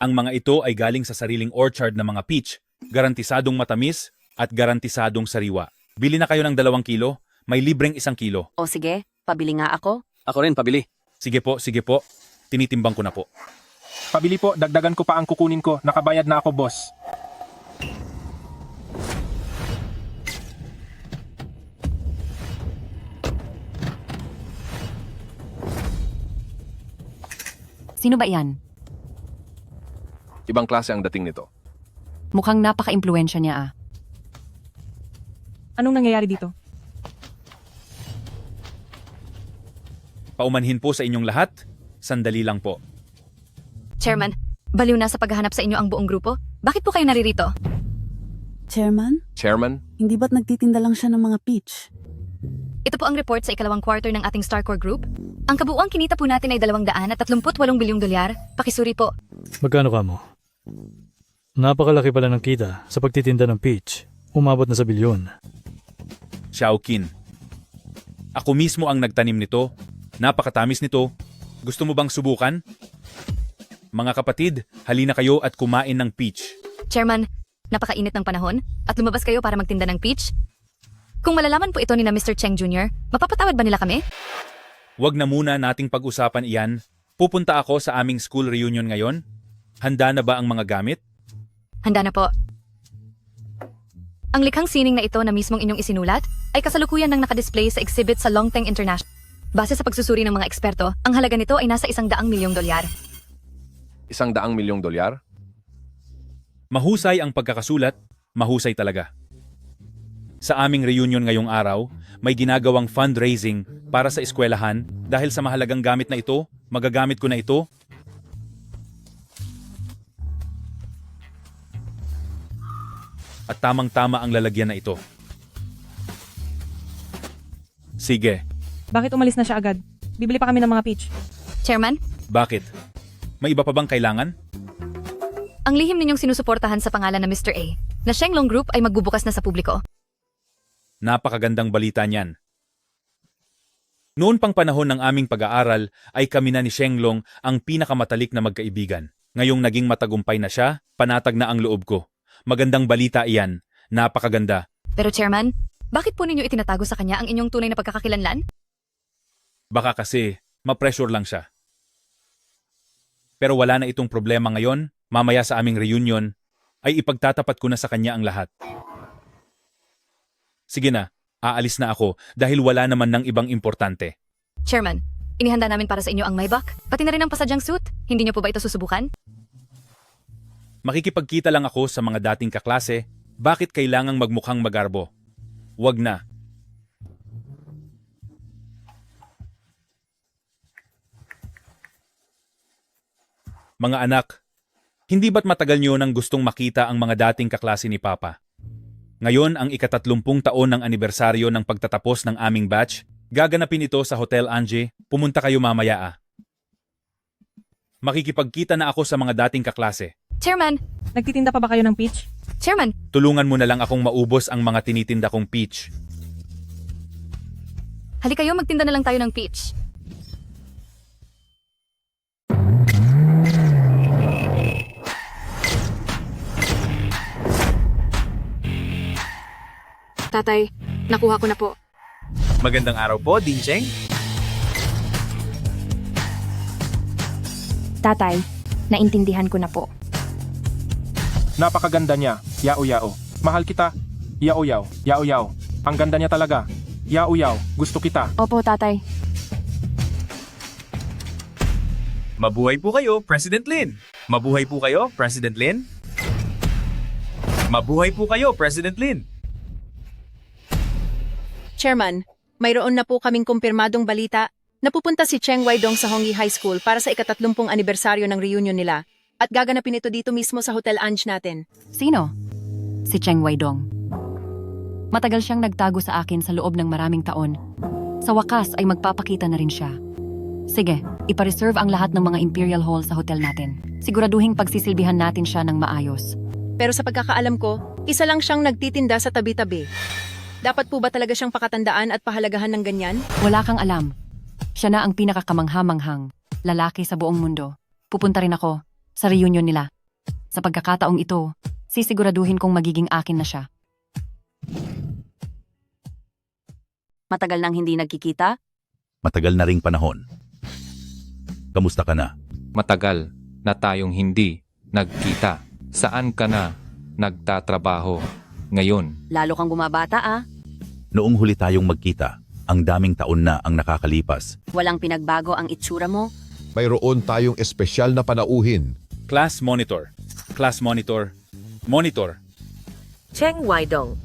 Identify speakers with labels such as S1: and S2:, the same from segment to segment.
S1: Ang mga ito ay galing sa sariling orchard ng mga peach, garantisadong matamis at garantisadong sariwa. Bili na kayo ng 2 kilo, may libreng 1 kilo.
S2: O sige, pabili nga ako.
S3: Ako rin, pabili.
S1: Sige po. Tinitimbang ko na po.
S4: Pabili po, dagdagan ko pa ang kukunin ko. Nakabayad na ako, boss.
S2: Sino ba yan?
S5: Ibang klase ang dating nito.
S2: Mukhang napaka-impluensya niya ah.
S6: Anong nangyayari dito?
S1: Paumanhin po sa inyong lahat, sandali lang po.
S7: Chairman, baliw na sa paghahanap sa inyo ang buong grupo. Bakit po kayo naririto?
S8: Chairman,
S5: Chairman,
S8: hindi ba't nagtitinda lang siya ng mga peach?
S7: Ito po ang report sa ikalawang quarter ng ating Starcore Group. Ang kabuuang kinita po natin ay 238 bilyong dolyar. Pakisuri po.
S9: Magkano ka mo? Napakalaki pala ng kita sa pagtitinda ng peach. Umabot na sa bilyon.
S1: Xiaoqin. Ako mismo ang nagtanim nito. Napakatamis nito. Gusto mo bang subukan? Mga kapatid, halina kayo at kumain ng peach.
S7: Chairman, napakainit ng panahon at lumabas kayo para magtinda ng peach. Kung malalaman po ito ni na Mr. Cheng Jr., mapapatawad ba nila kami?
S1: Huwag na muna nating pag-usapan iyan. Pupunta ako sa aming school reunion ngayon. Handa na ba ang mga gamit?
S7: Handa na po. Ang likhang sining na ito na mismong inyong isinulat ay kasalukuyan ng nakadisplay sa exhibit sa Longteng International. Base sa pagsusuri ng mga eksperto, ang halaga nito ay nasa 100 milyong dolyar.
S5: 100 milyong dolyar?
S1: Mahusay ang pagkakasulat, mahusay talaga. Sa aming reunion ngayong araw, may ginagawang fundraising para sa eskwelahan dahil sa mahalagang gamit na ito, magagamit ko na ito. At tamang-tama ang lalagyan na ito. Sige,
S6: Bakit umalis na siya agad? Bibili pa kami ng mga peach.
S7: Chairman,
S1: bakit? May iba pa bang kailangan?
S7: ang lihim ninyong sinusuportahan sa pangalan na Mr. A, na Shenglong Group ay magbubukas na sa publiko.
S1: Napakagandang balita niyan. Noon pang panahon ng aming pag-aaral ay kami na ni Shenglong ang pinakamatalik na magkaibigan. Ngayong naging matagumpay na siya, panatag na ang loob ko. Magandang balita iyan. Napakaganda.
S7: Pero Chairman, bakit po ninyo itinatago sa kanya ang inyong tunay na pagkakakilanlan?
S1: Baka kasi ma-pressure lang siya. Pero wala na itong problema ngayon. Mamaya sa aming reunion ay ipagtatapat ko na sa kanya ang lahat. Sige na, aalis na ako dahil wala naman ng ibang importante.
S7: Chairman, inihanda namin para sa inyo ang Maybach, pati na rin ang pasadyang suit. Hindi niyo po ba ito susubukan?
S1: Makikipagkita lang ako sa mga dating kaklase. Bakit kailangang magmukhang magarbo? Wag na. Mga anak, hindi ba't matagal niyo nang gustong makita ang mga dating kaklase ni Papa? Ngayon ang ika-30 taon ng anibersaryo ng pagtatapos ng aming batch, gaganapin ito sa Hotel Angie. Pumunta kayo mamaya ah. Makikipagkita na ako sa mga dating kaklase.
S7: Chairman!
S6: Nagtitinda pa ba kayo ng peach?
S7: Chairman!
S1: Tulungan mo na lang akong maubos ang mga tinitinda kong peach.
S7: Halika kayo, magtinda na lang tayo ng peach. Tatay, nakuha ko na po.
S3: Magandang araw po, Dincheng.
S10: Tatay, naintindihan ko na po.
S4: Napakaganda niya. Yao-yao. Mahal kita. Yao-yao. Yao-yao. Ang ganda niya talaga. Yao-yao. Gusto kita.
S10: Opo, tatay.
S3: Mabuhay po kayo, President Lin. Mabuhay po kayo, President Lin. Mabuhay po kayo, President Lin.
S2: Chairman, mayroon na po kaming kumpirmadong balita na pupunta si Cheng Weidong sa Hongyi High School para sa ika-30 anibersaryo ng reunion nila at gaganapin ito dito mismo sa Hotel Ange natin. Sino? Si Cheng Weidong. Matagal siyang nagtago sa akin sa loob ng maraming taon. Sa wakas ay magpapakita na rin siya. Sige, ipareserve ang lahat ng mga Imperial Hall sa hotel natin. Siguraduhing pagsisilbihan natin siya ng maayos. Pero sa pagkakaalam ko, isa lang siyang nagtitinda sa tabi-tabi. Dapat po ba talaga siyang pakatandaan at pahalagahan ng ganyan? Wala kang alam. Siya na ang pinakakamangha-manghang lalaki sa buong mundo. Pupunta rin ako sa reunion nila. Sa pagkakataong ito, sisiguraduhin kong magiging akin na siya. Matagal nang hindi nagkikita?
S1: Matagal na ring panahon. Kamusta ka na?
S11: Matagal na tayong hindi nagkita. Saan ka na nagtatrabaho ngayon?
S2: Lalo kang bumabata ah.
S1: Noong huli tayong magkita, ang daming taon na ang nakakalipas.
S2: Walang pinagbago ang itsura mo.
S12: Mayroon tayong espesyal na panauhin.
S1: Class monitor. Class monitor. Monitor.
S13: Cheng Waidong.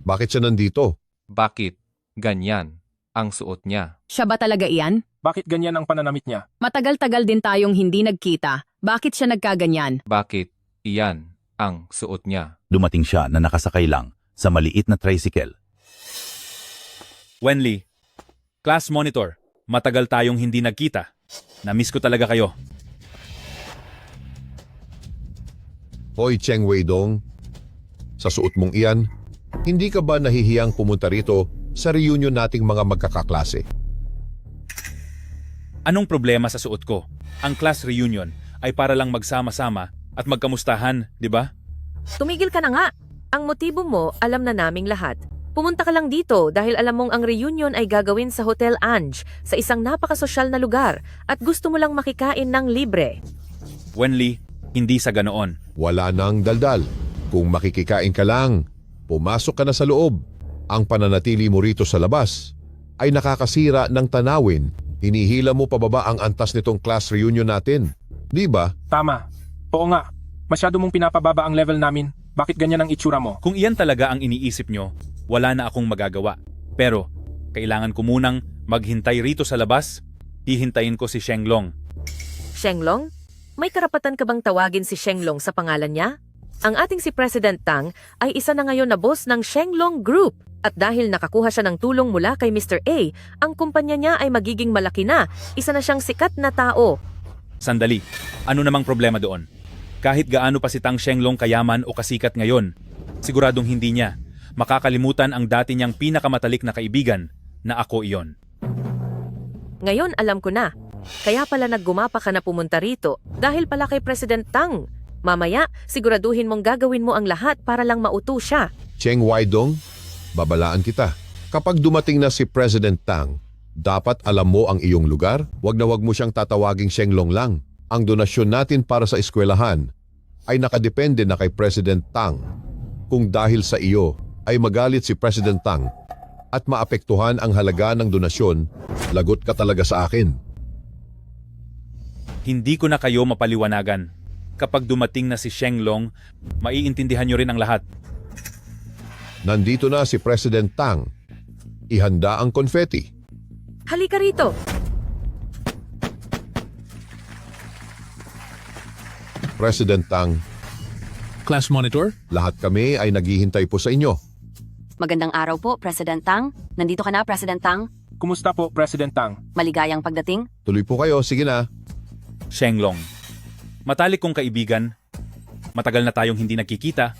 S12: Bakit siya nandito?
S11: Bakit ganyan ang suot niya?
S13: Siya ba talaga iyan?
S4: Bakit ganyan ang pananamit niya?
S13: Matagal-tagal din tayong hindi nagkita. Bakit siya nagkaganyan?
S11: Bakit iyan ang suot niya?
S1: Dumating siya na nakasakay lang sa maliit na tricycle. Wenli, class monitor. Matagal tayong hindi nagkita. Na-miss ko talaga kayo.
S12: Hoy Cheng Weidong, sa suot mong iyan, hindi ka ba nahihiyang pumunta rito sa reunion nating mga magkakaklase?
S1: Anong problema sa suot ko? Ang class reunion ay para lang magsama-sama at magkamustahan, di ba?
S13: Tumigil ka na nga. Ang motibo mo, alam na naming lahat. Pumunta ka lang dito dahil alam mong ang reunion ay gagawin sa Hotel Ange sa isang napakasosyal na lugar at gusto mo lang makikain ng libre.
S1: Wenli, hindi sa ganoon.
S12: Wala nang daldal. Kung makikikain ka lang, pumasok ka na sa loob. Ang pananatili mo rito sa labas ay nakakasira ng tanawin. Hinihila mo pababa ang antas nitong class reunion natin. Di ba?
S4: Tama. Oo nga. Masyado mong pinapababa ang level namin. Bakit ganyan ang itsura mo?
S1: Kung iyan talaga ang iniisip nyo, wala na akong magagawa. Pero, kailangan ko munang maghintay rito sa labas. Hihintayin ko si Shenglong.
S13: Shenglong? May karapatan ka bang tawagin si Shenglong sa pangalan niya? Ang ating si President Tang ay isa na ngayon na boss ng Shenglong Group. At dahil nakakuha siya ng tulong mula kay Mr. A, ang kumpanya niya ay magiging malaki na. Isa na siyang sikat na tao.
S1: Sandali, ano namang problema doon? Kahit gaano pa si Tang Shenglong kayaman o kasikat ngayon, siguradong hindi niya makakalimutan ang dati niyang pinakamatalik na kaibigan na ako iyon.
S13: Ngayon alam ko na. Kaya pala naggumapa ka na pumunta rito dahil pala kay President Tang. Mamaya, siguraduhin mong gagawin mo ang lahat para lang mauto siya.
S12: Cheng Weidong, babalaan kita. Kapag dumating na si President Tang, dapat alam mo ang iyong lugar. Wag na wag mo siyang tatawaging Shenglong lang. Ang donasyon natin para sa eskwelahan ay nakadepende na kay President Tang. Kung dahil sa iyo ay magalit si President Tang at maapektuhan ang halaga ng donasyon, lagot ka talaga sa akin.
S1: Hindi ko na kayo mapaliwanagan. Kapag dumating na si Shenglong, maiintindihan niyo rin ang lahat.
S12: Nandito na si President Tang. Ihanda ang confetti.
S13: Halika rito.
S12: President Tang,
S9: Class monitor?
S12: lahat kami ay naghihintay po sa inyo.
S2: Magandang araw po, President Tang. Nandito ka na, President Tang.
S4: Kumusta po, President Tang?
S2: Maligayang pagdating.
S12: Tuloy po kayo, sige na.
S1: Shenglong, matalik kong kaibigan. Matagal na tayong hindi nagkikita.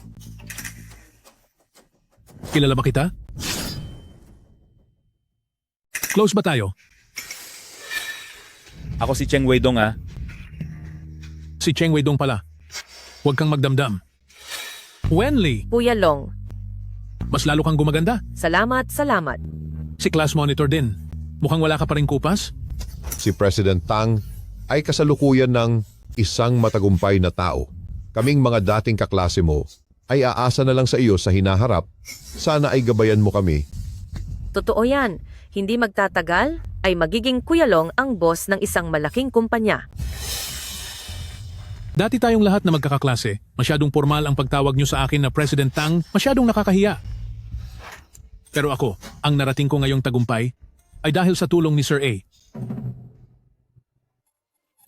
S9: Kilala ba kita? Close ba tayo?
S1: Ako si Cheng Weidong ah.
S9: Si Cheng Weidong pala. Huwag kang magdamdam. Wenli,
S13: Kuya Long,
S9: mas lalo kang gumaganda.
S13: salamat, salamat.
S9: Si class monitor din. Mukhang wala ka pa rin kupas.
S12: Si President Tang ay kasalukuyan ng isang matagumpay na tao. Kaming mga dating kaklase mo ay aasa na lang sa iyo sa hinaharap. Sana ay gabayan mo kami.
S13: Totoo yan. Hindi magtatagal ay magiging Kuya Long ang boss ng isang malaking kumpanya.
S9: Dati tayong lahat na magkakaklase. Masyadong formal ang pagtawag nyo sa akin na President Tang. Masyadong nakakahiya. Pero ako, ang narating ko ngayong tagumpay ay dahil sa tulong ni Sir A.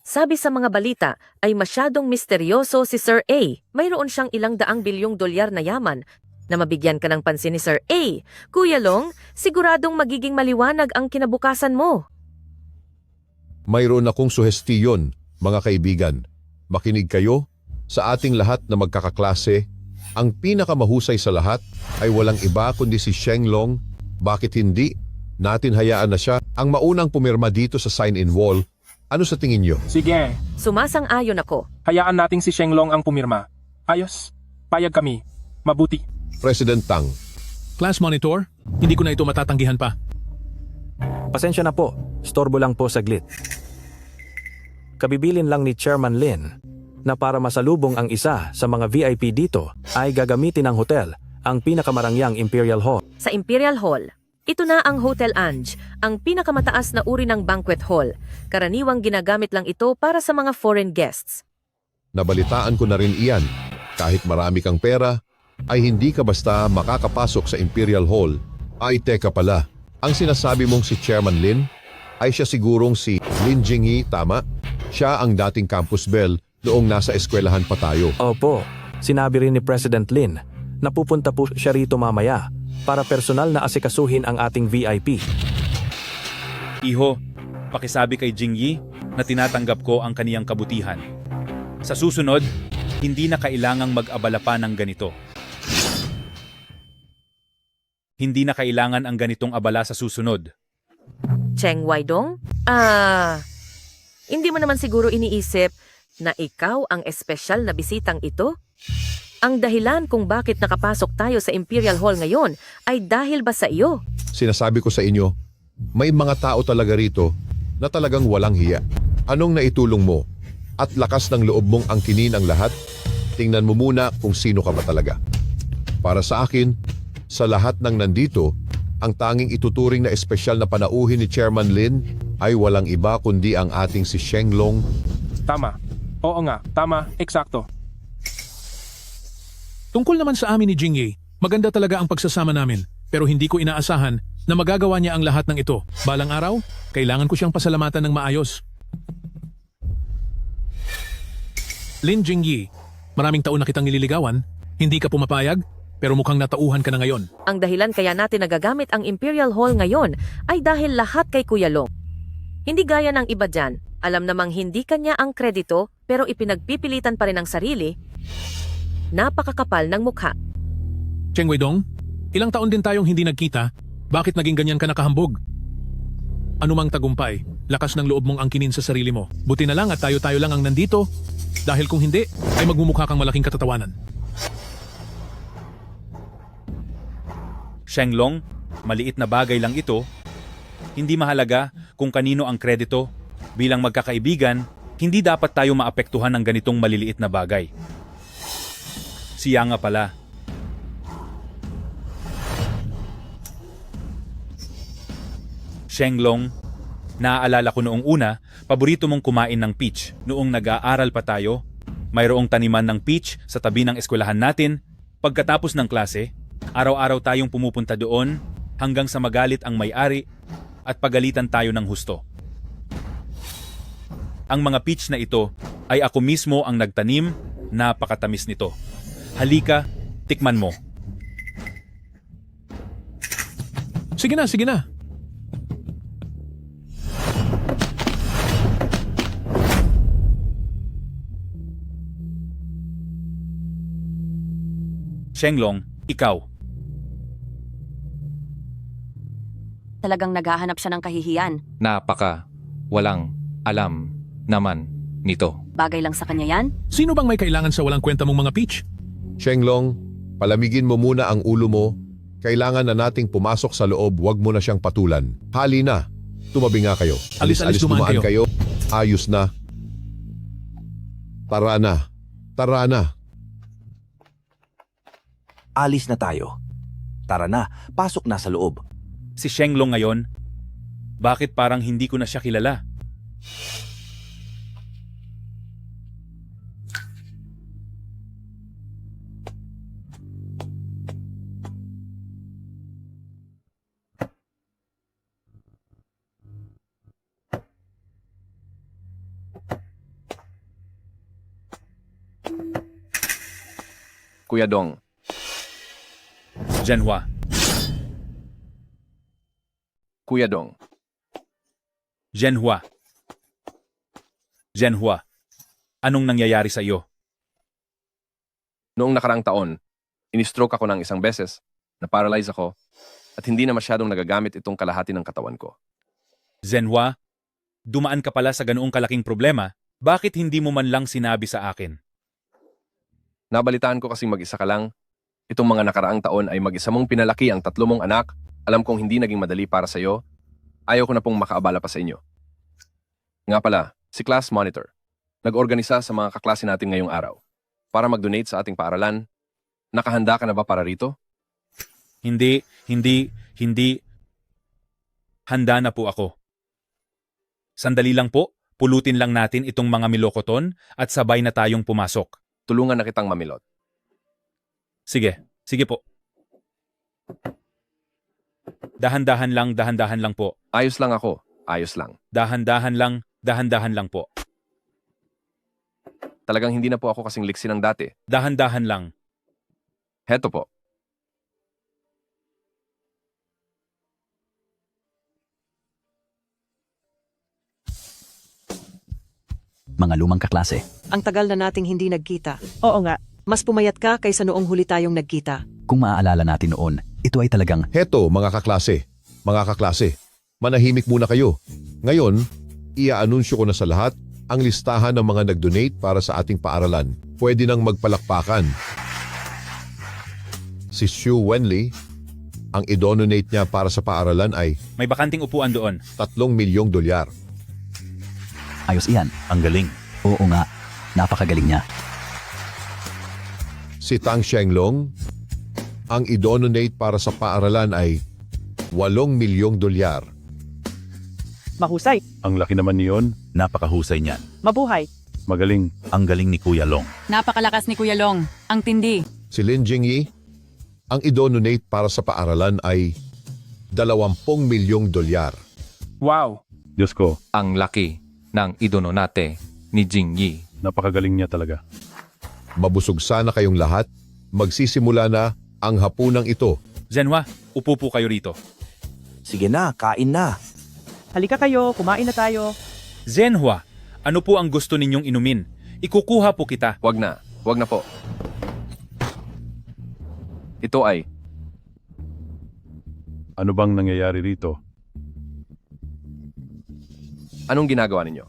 S13: Sabi sa mga balita ay masyadong misteryoso si Sir A. Mayroon siyang ilang daang bilyong dolyar na yaman na mabigyan ka ng pansin ni Sir A. Kuya Long, siguradong magiging maliwanag ang kinabukasan mo.
S12: Mayroon akong suhestiyon, mga kaibigan. Makinig kayo, sa ating lahat na magkakaklase, ang pinakamahusay sa lahat ay walang iba kundi si Shenglong. Bakit hindi? Natin hayaan na siya ang maunang pumirma dito sa sign-in wall Ano sa tingin nyo?
S4: Sige,
S13: Sumasang-ayon ako.
S4: hayaan nating si Shenglong ang pumirma. Ayos. Payag kami. Mabuti.
S12: President Tang,
S9: Class monitor, hindi ko na ito matatanggihan pa.
S14: Pasensya na po, storbo lang po saglit. Kabibilin lang ni Chairman Lin na para masalubong ang isa sa mga VIP dito ay gagamitin ng hotel ang pinakamarangyang Imperial Hall.
S13: Sa Imperial Hall, ito na ang Hotel Ange, ang pinakamataas na uri ng banquet hall. Karaniwang ginagamit lang ito para sa mga foreign guests.
S12: nabalitaan ko na rin iyan. Kahit marami kang pera, ay hindi ka basta makakapasok sa Imperial Hall. Ay teka pala, ang sinasabi mong si Chairman Lin, ay siya sigurong si Lin Jingyi, tama? Siya ang dating campus belle noong nasa eskwelahan pa tayo.
S14: Opo, sinabi rin ni President Lin na pupunta po siya rito mamaya para personal na asikasuhin ang ating VIP.
S1: Iho, pakisabi kay Jingyi na tinatanggap ko ang kaniyang kabutihan. Sa susunod, hindi na kailangang mag-abala pa ng ganito. Hindi na kailangan ang ganitong abala sa susunod.
S13: Cheng Weidong? Hindi mo naman siguro iniisip na ikaw ang espesyal na bisitang ito? Ang dahilan kung bakit nakapasok tayo sa Imperial Hall ngayon ay dahil ba sa iyo?
S12: Sinasabi ko sa inyo, may mga tao talaga rito na talagang walang hiya. Anong naitulong mo? At lakas ng loob mong angkinin ang lahat? Tingnan mo muna kung sino ka ba talaga. Para sa akin, sa lahat ng nandito, ang tanging ituturing na espesyal na panauhin ni Chairman Lin ay walang iba kundi ang ating si Shenglong.
S4: Tama. Oo nga, tama, eksakto.
S9: Tungkol naman sa amin ni Jingyi, maganda talaga ang pagsasama namin, pero hindi ko inaasahan na magagawa niya ang lahat ng ito. Balang araw, kailangan ko siyang pasalamatan ng maayos. Lin Jingyi, maraming taon na kitang nililigawan, hindi ka pumapayag, pero mukhang natauhan ka na ngayon.
S13: Ang dahilan kaya natin nagagamit ang Imperial Hall ngayon ay dahil lahat kay Kuya Long. Hindi gaya ng iba dyan, alam namang hindi kanya ang kredito pero ipinagpipilitan pa rin ang sarili. Napakakapal ng mukha.
S9: Cheng Weidong, ilang taon din tayong hindi nagkita, bakit naging ganyan ka nakahambog? Anumang tagumpay, lakas ng loob mong angkinin sa sarili mo. Buti na lang at tayo-tayo lang ang nandito, dahil kung hindi, ay magmumukha kang malaking katatawanan.
S1: Shenglong, maliit na bagay lang ito. Hindi mahalaga kung kanino ang kredito. Bilang magkakaibigan, hindi dapat tayo maapektuhan ng ganitong maliliit na bagay. Siya nga pala. Shenglong, naaalala ko noong una, paborito mong kumain ng peach. Noong nag-aaral pa tayo, mayroong taniman ng peach sa tabi ng eskwelahan natin. Pagkatapos ng klase, araw-araw tayong pumupunta doon hanggang sa magalit ang may-ari at pagalitan tayo ng husto. Ang mga peach na ito ay ako mismo ang nagtanim, napakatamis nito. Halika, tikman mo.
S9: Sige na, sige na.
S1: Shenglong, ikaw.
S2: Talagang naghahanap siya ng kahihiyan.
S11: Napaka, walang, alam, naman, nito.
S2: Bagay lang sa kanya yan?
S9: Sino bang may kailangan sa walang kwenta mong mga peach?
S12: Shenglong, palamigin mo muna ang ulo mo. Kailangan na nating pumasok sa loob, wag mo na siyang patulan. Hali na, tumabi nga kayo.
S9: Alis-alis dumaan kayo.
S12: Ayos na. Tara na, tara na.
S14: Alis na tayo. Tara na, pasok na sa loob.
S1: Si Shenglong ngayon, bakit parang hindi ko na siya kilala?
S5: Kuya Dong,
S1: Zhenhua,
S5: Kuya Dong,
S1: Zhenhua. Zhenhua, anong nangyayari sa iyo?
S5: noong nakarang taon, in-stroke ako ng isang beses, na-paralyze ako, at hindi na masyadong nagagamit itong kalahati ng katawan ko.
S1: Zhenhua, dumaan ka pala sa ganoong kalaking problema, bakit hindi mo man lang sinabi sa akin?
S5: Nabalitaan ko kasing mag-isa ka lang. Itong mga nakaraang taon ay mag-isa mong pinalaki ang 3 mong anak. Alam kong hindi naging madali para sa iyo. Ayaw ko na pong makaabala pa sa inyo. Nga pala, si Class Monitor. Nag-organisa sa mga kaklase natin ngayong araw para mag-donate sa ating paaralan. Nakahanda ka na ba para rito?
S1: Hindi. Handa na po ako. Sandali lang po, pulutin lang natin itong mga milokoton at sabay na tayong pumasok.
S5: Tulungan na kitang mamilot.
S1: Sige po. Dahan-dahan lang po.
S5: Ayos lang ako. Ayos lang.
S1: Dahan-dahan lang po.
S5: Talagang hindi na po ako kasing liksi ng dati.
S1: Dahan-dahan lang.
S5: Heto po.
S15: Mga lumang kaklase.
S16: Ang tagal na nating hindi nagkita.
S6: Oo nga.
S16: Mas pumayat ka kaysa noong huli tayong nagkita.
S15: Kung maaalala natin noon, ito ay talagang...
S12: Heto, mga kaklase. Manahimik muna kayo. Ngayon, ia-anunsyo ko na sa lahat ang listahan ng mga nag-donate para sa ating paaralan. Pwede nang magpalakpakan. Si Sue Wenley, ang idononate niya para sa paaralan ay
S1: May bakanting upuan doon.
S12: $3 milyong.
S15: Ayos iyan. Ang galing. Oo nga. Napakagaling niya.
S12: Si Tang Shenglong, ang idononate para sa paaralan ay $8 milyong.
S6: Mahusay.
S17: Ang laki naman niyon.
S15: Napakahusay niyan.
S6: Mabuhay.
S17: Magaling.
S15: Ang galing ni Kuya Long.
S2: Napakalakas ni Kuya Long. Ang tindi.
S12: Si Lin Jingyi, ang idononate para sa paaralan ay $20 milyong.
S4: Wow!
S17: Diyos ko,
S11: Ang laki ng idononate ni Jingyi.
S17: napakagaling niya talaga.
S12: Mabusog sana kayong lahat. Magsisimula na ang hapunang ito.
S1: Zenhua, upo po kayo rito.
S15: Sige na, kain na.
S6: Halika kayo, kumain na tayo.
S1: Zenhua, ano po ang gusto ninyong inumin? Ikukuha po kita.
S5: Wag na po. Ito ay...
S17: Ano bang nangyayari rito?
S5: Anong ginagawa ninyo?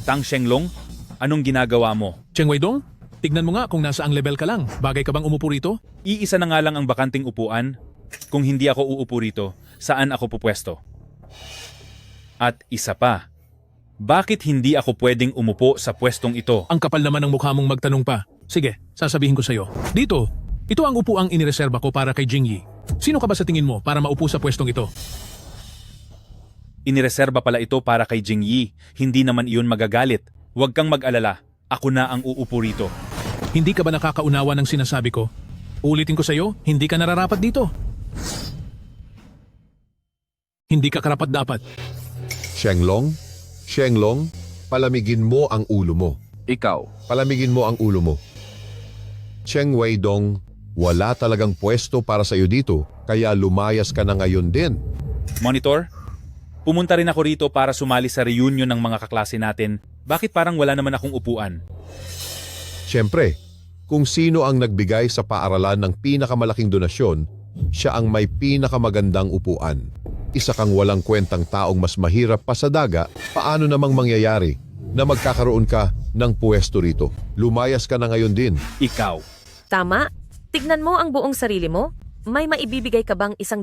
S1: Tang Shenglong, anong ginagawa mo?
S9: Cheng Weidong, tignan mo nga kung nasa ang level ka lang. Bagay ka bang umupo rito?
S1: Iisa na nga lang ang bakanting upuan. Kung hindi ako uupo rito, saan ako pupwesto? At isa pa, bakit hindi ako pwedeng umupo sa pwestong ito?
S9: Ang kapal naman ng mukha mong magtanong pa. Sige, sasabihin ko sa'yo. Dito, ito ang upuang inireserba ko para kay Jingyi. Sino ka ba sa tingin mo para maupo sa pwestong ito?
S1: Inireserba pala ito para kay Jingyi. Hindi naman iyon magagalit. Huwag kang mag-alala. Ako na ang uupo rito.
S9: Hindi ka ba nakakaunawa ng sinasabi ko? Ulitin ko sa'yo, hindi ka nararapat dito. Hindi ka karapat-dapat.
S12: Shenglong, palamigin mo ang ulo mo.
S5: Ikaw.
S12: Palamigin mo ang ulo mo. Cheng Weidong, wala talagang pwesto para sa iyo dito, kaya lumayas ka na ngayon din.
S1: Monitor, pumunta rin ako rito para sumali sa reunion ng mga kaklase natin. Bakit parang wala naman akong upuan?
S12: Siyempre, kung sino ang nagbigay sa paaralan ng pinakamalaking donasyon, siya ang may pinakamagandang upuan. Isa kang walang kwentang taong mas mahirap pa sa daga, paano namang mangyayari na magkakaroon ka ng pwesto rito? Lumayas ka na ngayon din.
S1: Ikaw.
S13: Tama. Tignan mo ang buong sarili mo. May maibibigay ka bang $100?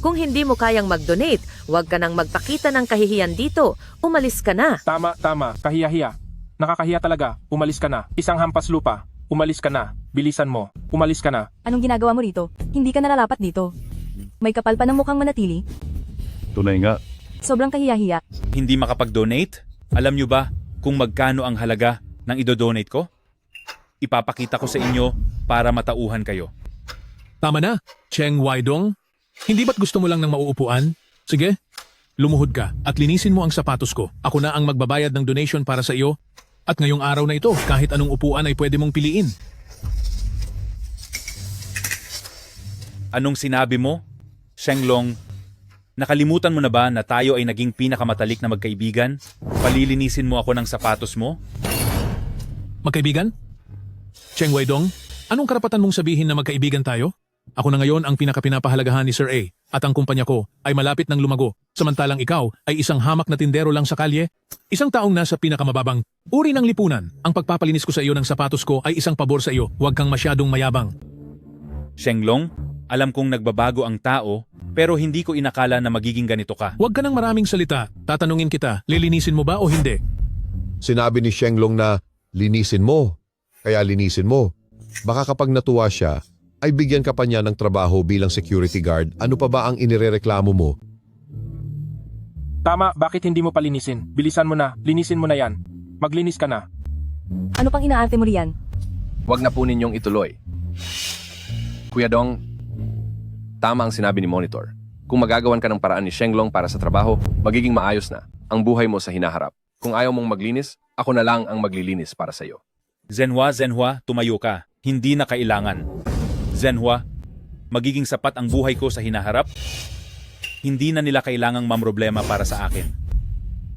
S13: Kung hindi mo kayang mag-donate, huwag ka nang magpakita ng kahihiyan dito. Umalis ka na.
S4: Tama. Kahiya-hiya. Nakakahiya talaga. Umalis ka na. Isang hampas lupa. Umalis ka na. Bilisan mo. Umalis ka na.
S7: Anong ginagawa mo rito? Hindi ka nararapat dito. May kapal pa ng mukhang manatili.
S17: Tunay nga.
S7: Sobrang kahiya-hiya.
S1: Hindi makapag-donate? Alam nyo ba kung magkano ang halaga ng idodonate ko? Ipapakita ko sa inyo para matauhan kayo.
S9: Tama na, Cheng Weidong. Hindi ba't gusto mo lang ng mauupuan? Sige, lumuhod ka at linisin mo ang sapatos ko. Ako na ang magbabayad ng donation para sa iyo. At ngayong araw na ito, kahit anong upuan ay pwede mong piliin.
S1: Anong sinabi mo? Shenglong, nakalimutan mo na ba na tayo ay naging pinakamatalik na magkaibigan? Palilinisin mo ako ng sapatos mo?
S9: Magkaibigan? Cheng Weidong, anong karapatan mong sabihin na magkaibigan tayo? Ako na ngayon ang pinakapinapahalagahan ni Sir A. at ang kumpanya ko ay malapit ng lumago, samantalang ikaw ay isang hamak na tindero lang sa kalye? Isang taong nasa pinakamababang uri ng lipunan, ang pagpapalinis ko sa iyo ng sapatos ko ay isang pabor sa iyo, huwag kang masyadong mayabang.
S1: Shenglong, alam kong nagbabago ang tao, pero hindi ko inakala na magiging ganito ka.
S9: Huwag ka ng maraming salita, tatanungin kita, lilinisin mo ba o hindi?
S12: Sinabi ni Shenglong na linisin mo, kaya linisin mo. Baka kapag natuwa siya, ay bigyan ka pa niya ng trabaho bilang security guard. Ano pa ba ang inirereklamo mo?
S4: Tama, bakit hindi mo palinisin? Bilisan mo na, linisin mo na yan. Maglinis ka na.
S7: Ano pang inaarte mo riyan?
S5: Huwag na po ninyong ituloy. Kuya Dong, tama ang sinabi ni Monitor. Kung magagawan ka ng paraan ni Shenglong para sa trabaho, magiging maayos na ang buhay mo sa hinaharap. Kung ayaw mong maglinis, ako na lang ang maglilinis para sa iyo.
S1: Zenhua, tumayo ka. Hindi na kailangan. Zenhua, magiging sapat ang buhay ko sa hinaharap. Hindi na nila kailangang mamroblema para sa akin.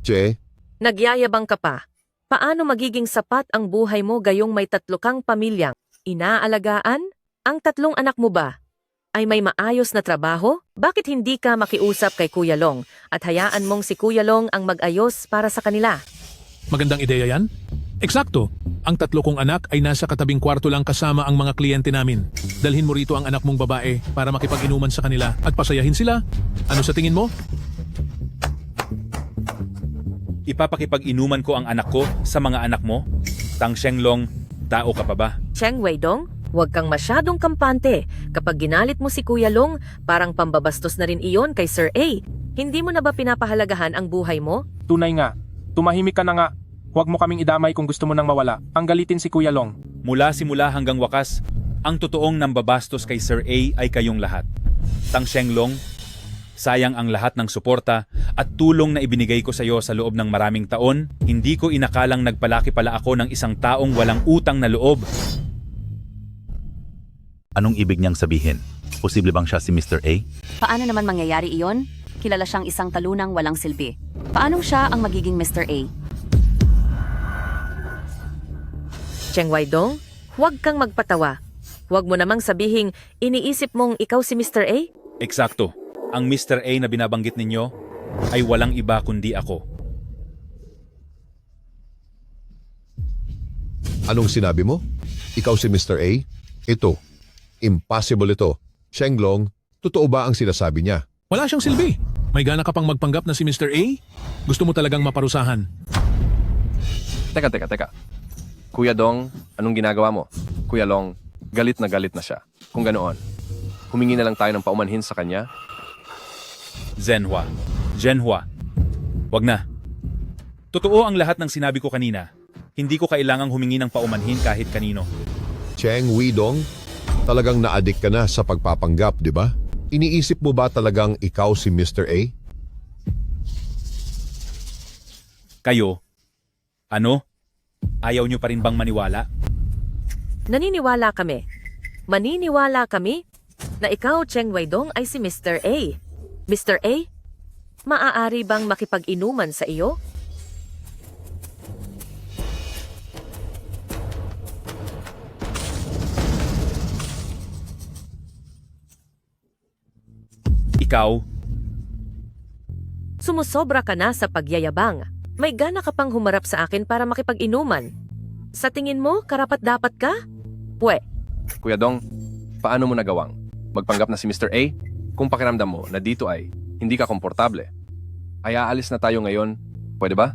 S12: Che,
S13: Nagyayabang ka pa. Paano magiging sapat ang buhay mo gayong may 3 kang pamilyang inaalagaan? Ang 3 anak mo ba ay may maayos na trabaho? Bakit hindi ka makiusap kay Kuya Long at hayaan mong si Kuya Long ang mag-ayos para sa kanila?
S9: Magandang ideya yan? Eksakto. Ang 3 kong anak ay nasa katabing kwarto lang kasama ang mga kliyente namin. Dalhin mo rito ang anak mong babae para makipag-inuman sa kanila at pasayahin sila. Ano sa tingin mo?
S1: Ipapakipag-inuman ko ang anak ko sa mga anak mo? Tang Shenglong, tao ka pa ba?
S13: Cheng Weidong, huwag kang masyadong kampante. Kapag ginalit mo si Kuya Long, parang pambabastos na rin iyon kay Sir A. Hindi mo na ba pinapahalagahan ang buhay mo?
S4: Tunay nga. Tumahimik ka na nga. Huwag mo kaming idamay kung gusto mo nang mawala. Ang galitin si Kuya Long.
S1: Mula simula hanggang wakas, ang totoong nambabastos kay Sir A ay kayong lahat. Tang Shenglong, sayang ang lahat ng suporta at tulong na ibinigay ko sa iyo sa loob ng maraming taon. Hindi ko inakalang nagpalaki pala ako ng isang taong walang utang na loob.
S15: Anong ibig niyang sabihin? Posible bang siya si Mr. A?
S10: Paano naman mangyayari iyon? Kilala siyang isang talunang walang silbi. Paanong siya ang magiging Mr. A?
S13: Cheng Weidong, huwag kang magpatawa. Huwag mo namang sabihing iniisip mong ikaw si Mr. A?
S1: Eksakto. Ang Mr. A na binabanggit ninyo ay walang iba kundi ako.
S12: anong sinabi mo? Ikaw si Mr. A? Ito. Impossible ito. Shenglong, totoo ba ang sinasabi niya?
S9: Wala siyang silbi. May gana ka pang magpanggap na si Mr. A? Gusto mo talagang maparusahan?
S5: Teka. Kuya Dong, anong ginagawa mo? Kuya Long, galit na siya. Kung ganoon, humingi na lang tayo ng paumanhin sa kanya.
S1: Zenhua. Wag na. Totoo ang lahat ng sinabi ko kanina. Hindi ko kailangang humingi ng paumanhin kahit kanino.
S12: Cheng Weidong, talagang na-addict ka na sa pagpapanggap, di ba? Iniisip mo ba talagang ikaw si Mr. A?
S1: Kayo? Ano? Ayaw nyo pa rin bang maniwala?
S13: Naniniwala kami. Maniniwala kami na ikaw, Cheng Weidong, ay si Mr. A. Mr. A, maaari bang makipag-inuman sa iyo?
S1: Ikaw?
S13: Sumusobra ka na sa pagyayabang. May gana ka pang humarap sa akin para makipag-inuman. Sa tingin mo, karapat-dapat ka? Pwe.
S5: Kuya Dong, paano mo nagawang magpanggap na si Mr. A? Kung pakiramdam mo na dito ay hindi ka komportable, ay aalis na tayo ngayon. Pwede ba?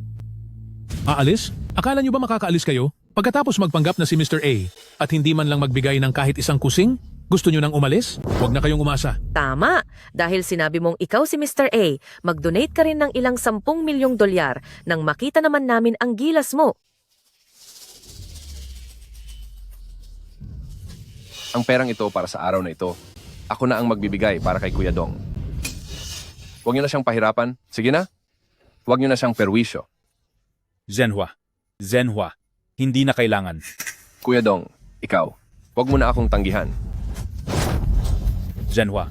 S9: Aalis? Akala niyo ba makakaalis kayo? Pagkatapos magpanggap na si Mr. A at hindi man lang magbigay ng kahit isang kusing? Gusto niyo nang umalis? Huwag na kayong umasa.
S13: Tama. Dahil sinabi mong ikaw si Mr. A, mag-donate ka rin ng ilang 10 milyong dolyar nang makita naman namin ang gilas mo.
S5: Ang perang ito para sa araw na ito. Ako na ang magbibigay para kay Kuya Dong. Huwag niyo na siyang pahirapan. Sige na. Huwag niyo na siyang perwisyo.
S1: Zenhua. Hindi na kailangan.
S5: Kuya Dong, ikaw. Huwag mo na akong tanggihan.
S1: Zenhua.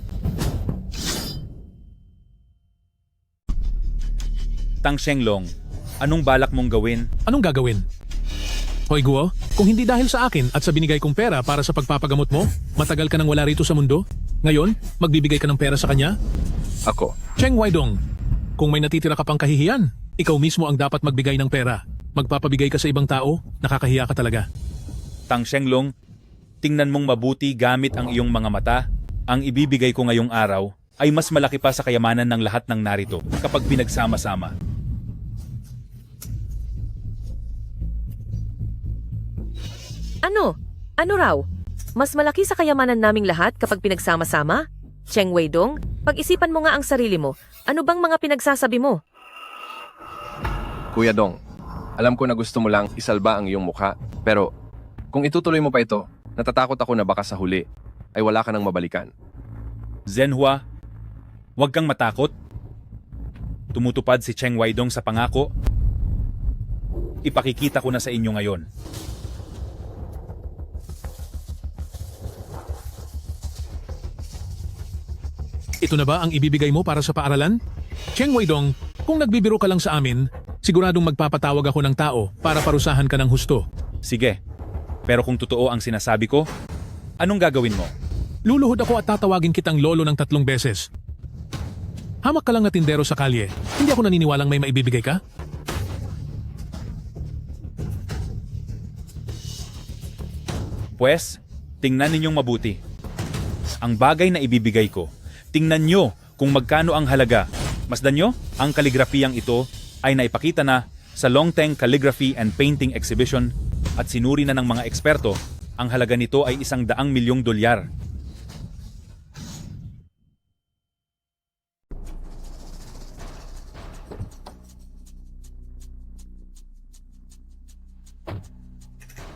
S1: Tang Shenglong, anong balak mong gawin?
S9: Anong gagawin? Hoy Guo, kung hindi dahil sa akin at sa binigay kong pera para sa pagpapagamot mo, matagal ka nang wala rito sa mundo? Ngayon, magbibigay ka ng pera sa kanya?
S5: Ako.
S9: Cheng Weidong, kung may natitira ka pang kahihiyan, ikaw mismo ang dapat magbigay ng pera. Magpapabigay ka sa ibang tao, nakakahiya ka talaga.
S1: Tang Shenglong, tingnan mong mabuti gamit ang iyong mga mata. Ang ibibigay ko ngayong araw ay mas malaki pa sa kayamanan ng lahat ng narito kapag pinagsama-sama.
S13: Ano? Ano raw? Mas malaki sa kayamanan naming lahat kapag pinagsama-sama? Cheng Weidong, pag-isipan mo nga ang sarili mo. Ano bang mga pinagsasabi mo?
S5: Kuya Dong, alam ko na gusto mo lang isalba ang iyong mukha, pero kung itutuloy mo pa ito, natatakot ako na baka sa huli ay wala ka nang mabalikan.
S1: Zhenhua, huwag kang matakot. Tumutupad si Cheng Weidong sa pangako. Ipakikita ko na sa inyo ngayon.
S9: Ito na ba ang ibibigay mo para sa paaralan? Cheng Weidong, kung nagbibiro ka lang sa amin, siguradong magpapatawag ako ng tao para parusahan ka ng husto.
S1: Sige, pero kung totoo ang sinasabi ko, anong gagawin mo?
S9: Luluhod ako at tatawagin kitang lolo ng 3 beses. Hamak ka lang na tindero sa kalye. Hindi ako naniniwalang may maibibigay ka?
S1: Pwes, tingnan ninyong mabuti. Ang bagay na ibibigay ko, tingnan nyo kung magkano ang halaga. Masdan nyo, ang kaligrafiyang ito ay naipakita na sa Longteng Calligraphy and Painting Exhibition at sinuri na ng mga eksperto, ang halaga nito ay $100 milyong.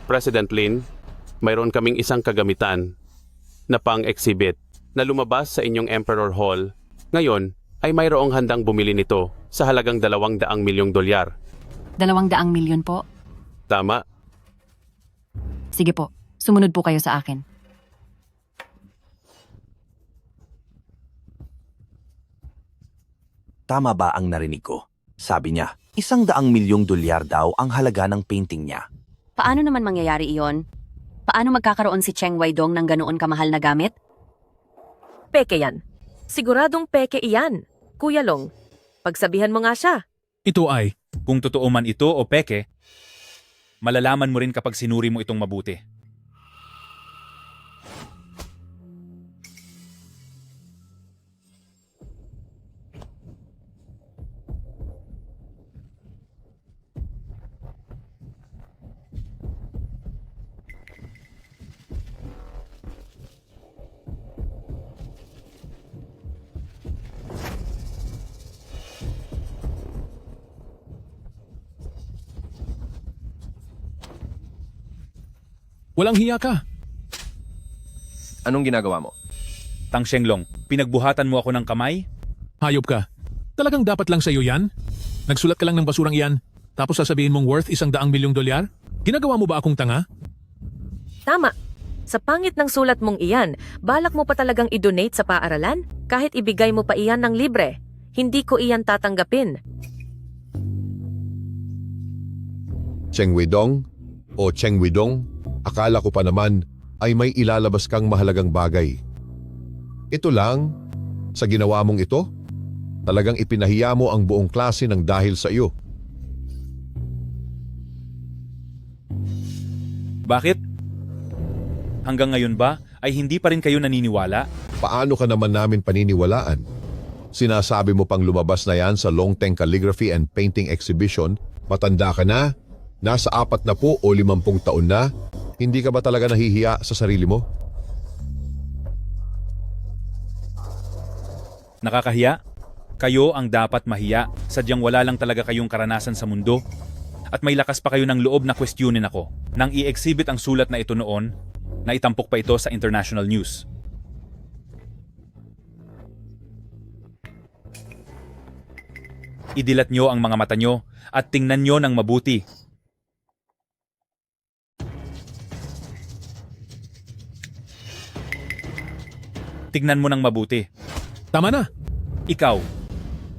S18: President Lin, mayroon kaming isang kagamitan na pang-exhibit na lumabas sa inyong Emperor Hall. Ngayon ay mayroong handang bumili nito sa halagang $200 milyong.
S10: 200 milyon po?
S18: Tama.
S10: Sige po, sumunod po kayo sa akin.
S19: Tama ba ang narinig ko? Sabi niya, $100 milyong daw ang halaga ng painting niya.
S10: Paano naman mangyayari iyon? Paano magkakaroon si Cheng Weidong ng ganoon kamahal na gamit?
S13: Peke yan. Siguradong peke iyan. Kuya Long, pagsabihan mo nga siya.
S9: Ito ay,
S1: kung totoo man ito o peke, malalaman mo rin kapag sinuri mo itong mabuti.
S9: walang hiya ka.
S5: Anong ginagawa mo?
S1: Tang Shenglong, pinagbuhatan mo ako ng kamay?
S9: Hayop ka. Talagang dapat lang sa iyo yan? Nagsulat ka lang ng basurang iyan, tapos sasabihin mong worth $100 milyong? Ginagawa mo ba akong tanga?
S13: Tama. Sa pangit ng sulat mong iyan, balak mo pa talagang i-donate sa paaralan? Kahit ibigay mo pa iyan ng libre, hindi ko iyan tatanggapin.
S12: Cheng Weidong o Cheng Weidong, akala ko pa naman ay may ilalabas kang mahalagang bagay. Ito lang, sa ginawa mong ito, talagang ipinahiya mo ang buong klase ng dahil sa iyo.
S1: Bakit? Hanggang ngayon ba ay hindi pa rin kayo naniniwala?
S12: Paano ka naman namin paniniwalaan? Sinasabi mo pang lumabas na yan sa Longteng Calligraphy and Painting Exhibition, matanda ka na, nasa 40 o 50 taon na, hindi ka ba talaga nahihiya sa sarili mo?
S1: Nakakahiya? Kayo ang dapat mahiya, sadyang wala lang talaga kayong karanasan sa mundo. At may lakas pa kayo ng loob na questionin ako. Nang i-exhibit ang sulat na ito noon, na itampok pa ito sa international news. Idilat nyo ang mga mata nyo at tingnan nyo ng mabuti. Tignan mo ng mabuti.
S9: Tama na.
S1: Ikaw.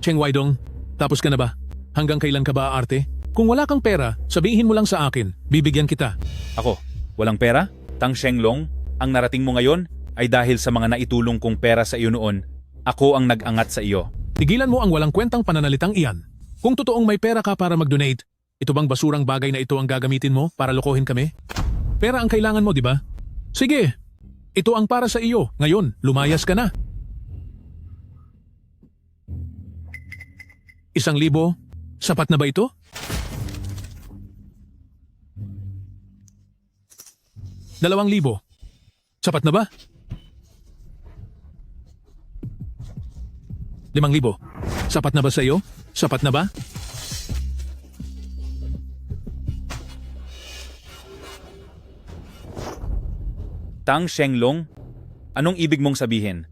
S9: Cheng Weidong, tapos ka na ba? Hanggang kailan ka ba aarte? Kung wala kang pera, sabihin mo lang sa akin. Bibigyan kita.
S1: Ako, walang pera? Tang Shenglong, ang narating mo ngayon ay dahil sa mga naitulong kong pera sa iyo noon, ako ang nag-angat sa iyo.
S9: Tigilan mo ang walang kwentang pananalitang iyan. Kung totoong may pera ka para mag-donate, ito bang basurang bagay na ito ang gagamitin mo para lokohin kami? Pera ang kailangan mo, di ba? Sige, ito ang para sa iyo. Ngayon, lumayas ka na. 1,000, sapat na ba ito? $2,000, sapat na ba? 5,000, sapat na ba sa iyo? Sapat na ba?
S1: Tang Shenglong, anong ibig mong sabihin?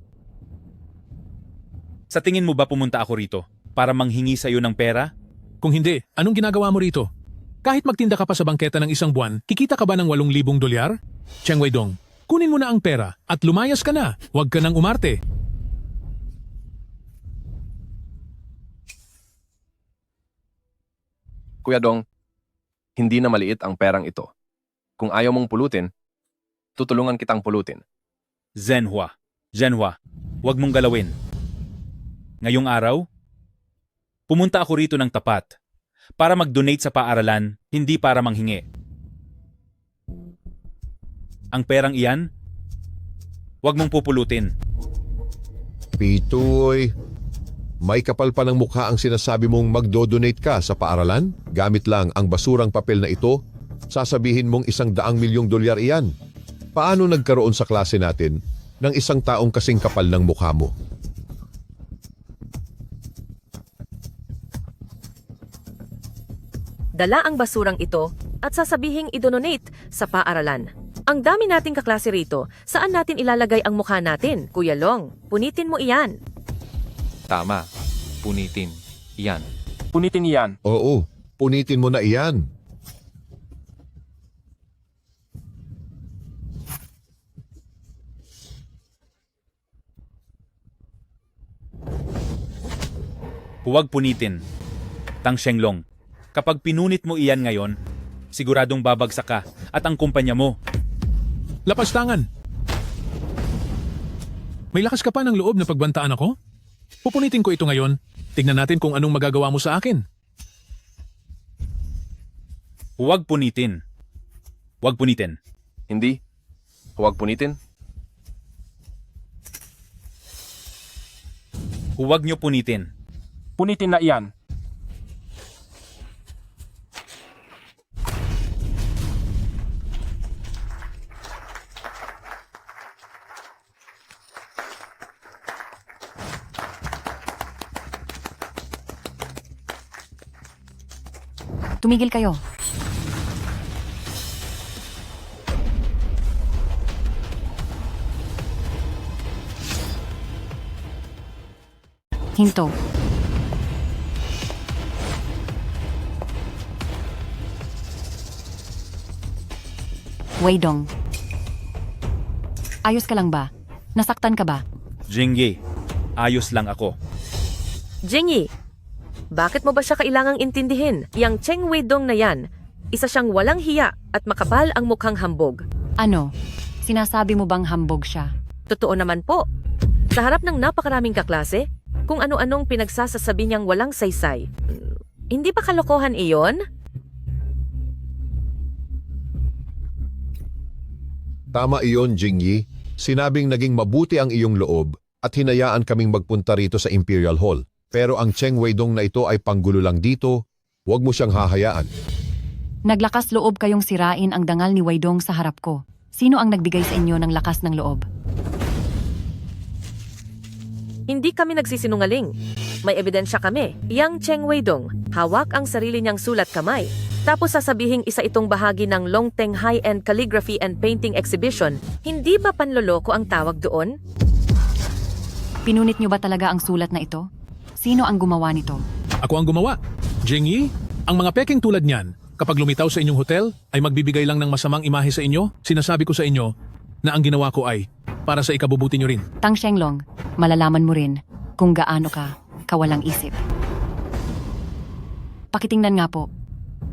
S1: Sa tingin mo ba pumunta ako rito para manghingi sa iyo ng pera?
S9: Kung hindi, anong ginagawa mo rito? Kahit magtinda ka pa sa bangketa ng 1 buwan, kikita ka ba ng $8,000? Cheng Weidong, kunin mo na ang pera at lumayas ka na. Huwag ka nang umarte.
S5: Kuya Dong, hindi na maliit ang perang ito. Kung ayaw mong pulutin, tutulungan kitang pulutin.
S1: Zhenhua, huwag mong galawin. Ngayong araw, pumunta ako rito ng tapat para mag-donate sa paaralan, hindi para manghingi. Ang perang iyan, huwag mong pupulutin.
S12: Pitoy, may kapal pa ng mukha ang sinasabi mong magdo-donate ka sa paaralan? Gamit lang ang basurang papel na ito, sasabihin mong $100 milyong iyan. Paano nagkaroon sa klase natin ng isang taong kasing kapal ng mukha mo?
S13: Dala ang basurang ito at sasabihing idononate sa paaralan. Ang dami nating kaklase rito, saan natin ilalagay ang mukha natin? Kuya Long, punitin mo iyan.
S11: Tama. Punitin. Iyan.
S4: Punitin iyan.
S12: Oo, punitin mo na iyan.
S1: Huwag punitin. Tang Shenglong, kapag pinunit mo iyan ngayon, siguradong babagsak ka at ang kumpanya mo.
S9: Lapas tangan. May lakas ka pa ng loob na pagbantaan ako? Pupunitin ko ito ngayon. Tignan natin kung anong magagawa mo sa akin.
S1: Huwag punitin. Huwag punitin.
S5: Hindi. Huwag punitin.
S1: Huwag niyo punitin.
S4: Punitin na iyan.
S10: Tumigil kayo. Hinto. Weidong. Ayos ka lang ba? Nasaktan ka ba?
S1: Jingyi, ayos lang ako.
S13: Jingyi, bakit mo ba siya kailangang intindihin? Yang Cheng Weidong na yan, isa siyang walang hiya at makapal ang mukhang hambog.
S10: Ano? Sinasabi mo bang hambog siya?
S13: Totoo naman po. Sa harap ng napakaraming kaklase, kung ano-anong pinagsasasabi niyang walang saysay. Hindi ba kalokohan iyon?
S12: Tama iyon, Jingyi. Sinabing naging mabuti ang iyong loob at hinayaan kaming magpunta rito sa Imperial Hall. Pero ang Cheng Weidong na ito ay panggulo lang dito. Huwag mo siyang hahayaan.
S10: Naglakas loob kayong sirain ang dangal ni Weidong sa harap ko. Sino ang nagbigay sa inyo ng lakas ng loob?
S13: Hindi kami nagsisinungaling. May ebidensya kami. Yang Cheng Weidong, hawak ang sarili niyang sulat kamay. Tapos sasabihing isa itong bahagi ng Longteng High-End Calligraphy and Painting Exhibition. Hindi ba panloloko ang tawag doon?
S10: Pinunit niyo ba talaga ang sulat na ito? Sino ang gumawa nito?
S9: Ako ang gumawa. Jingyi, ang mga peking tulad niyan, kapag lumitaw sa inyong hotel, ay magbibigay lang ng masamang imahe sa inyo. Sinasabi ko sa inyo na ang ginawa ko ay para sa ikabubuti nyo rin.
S10: Tang Shenglong, malalaman mo rin kung gaano ka kawalang isip. Pakitingnan nga po.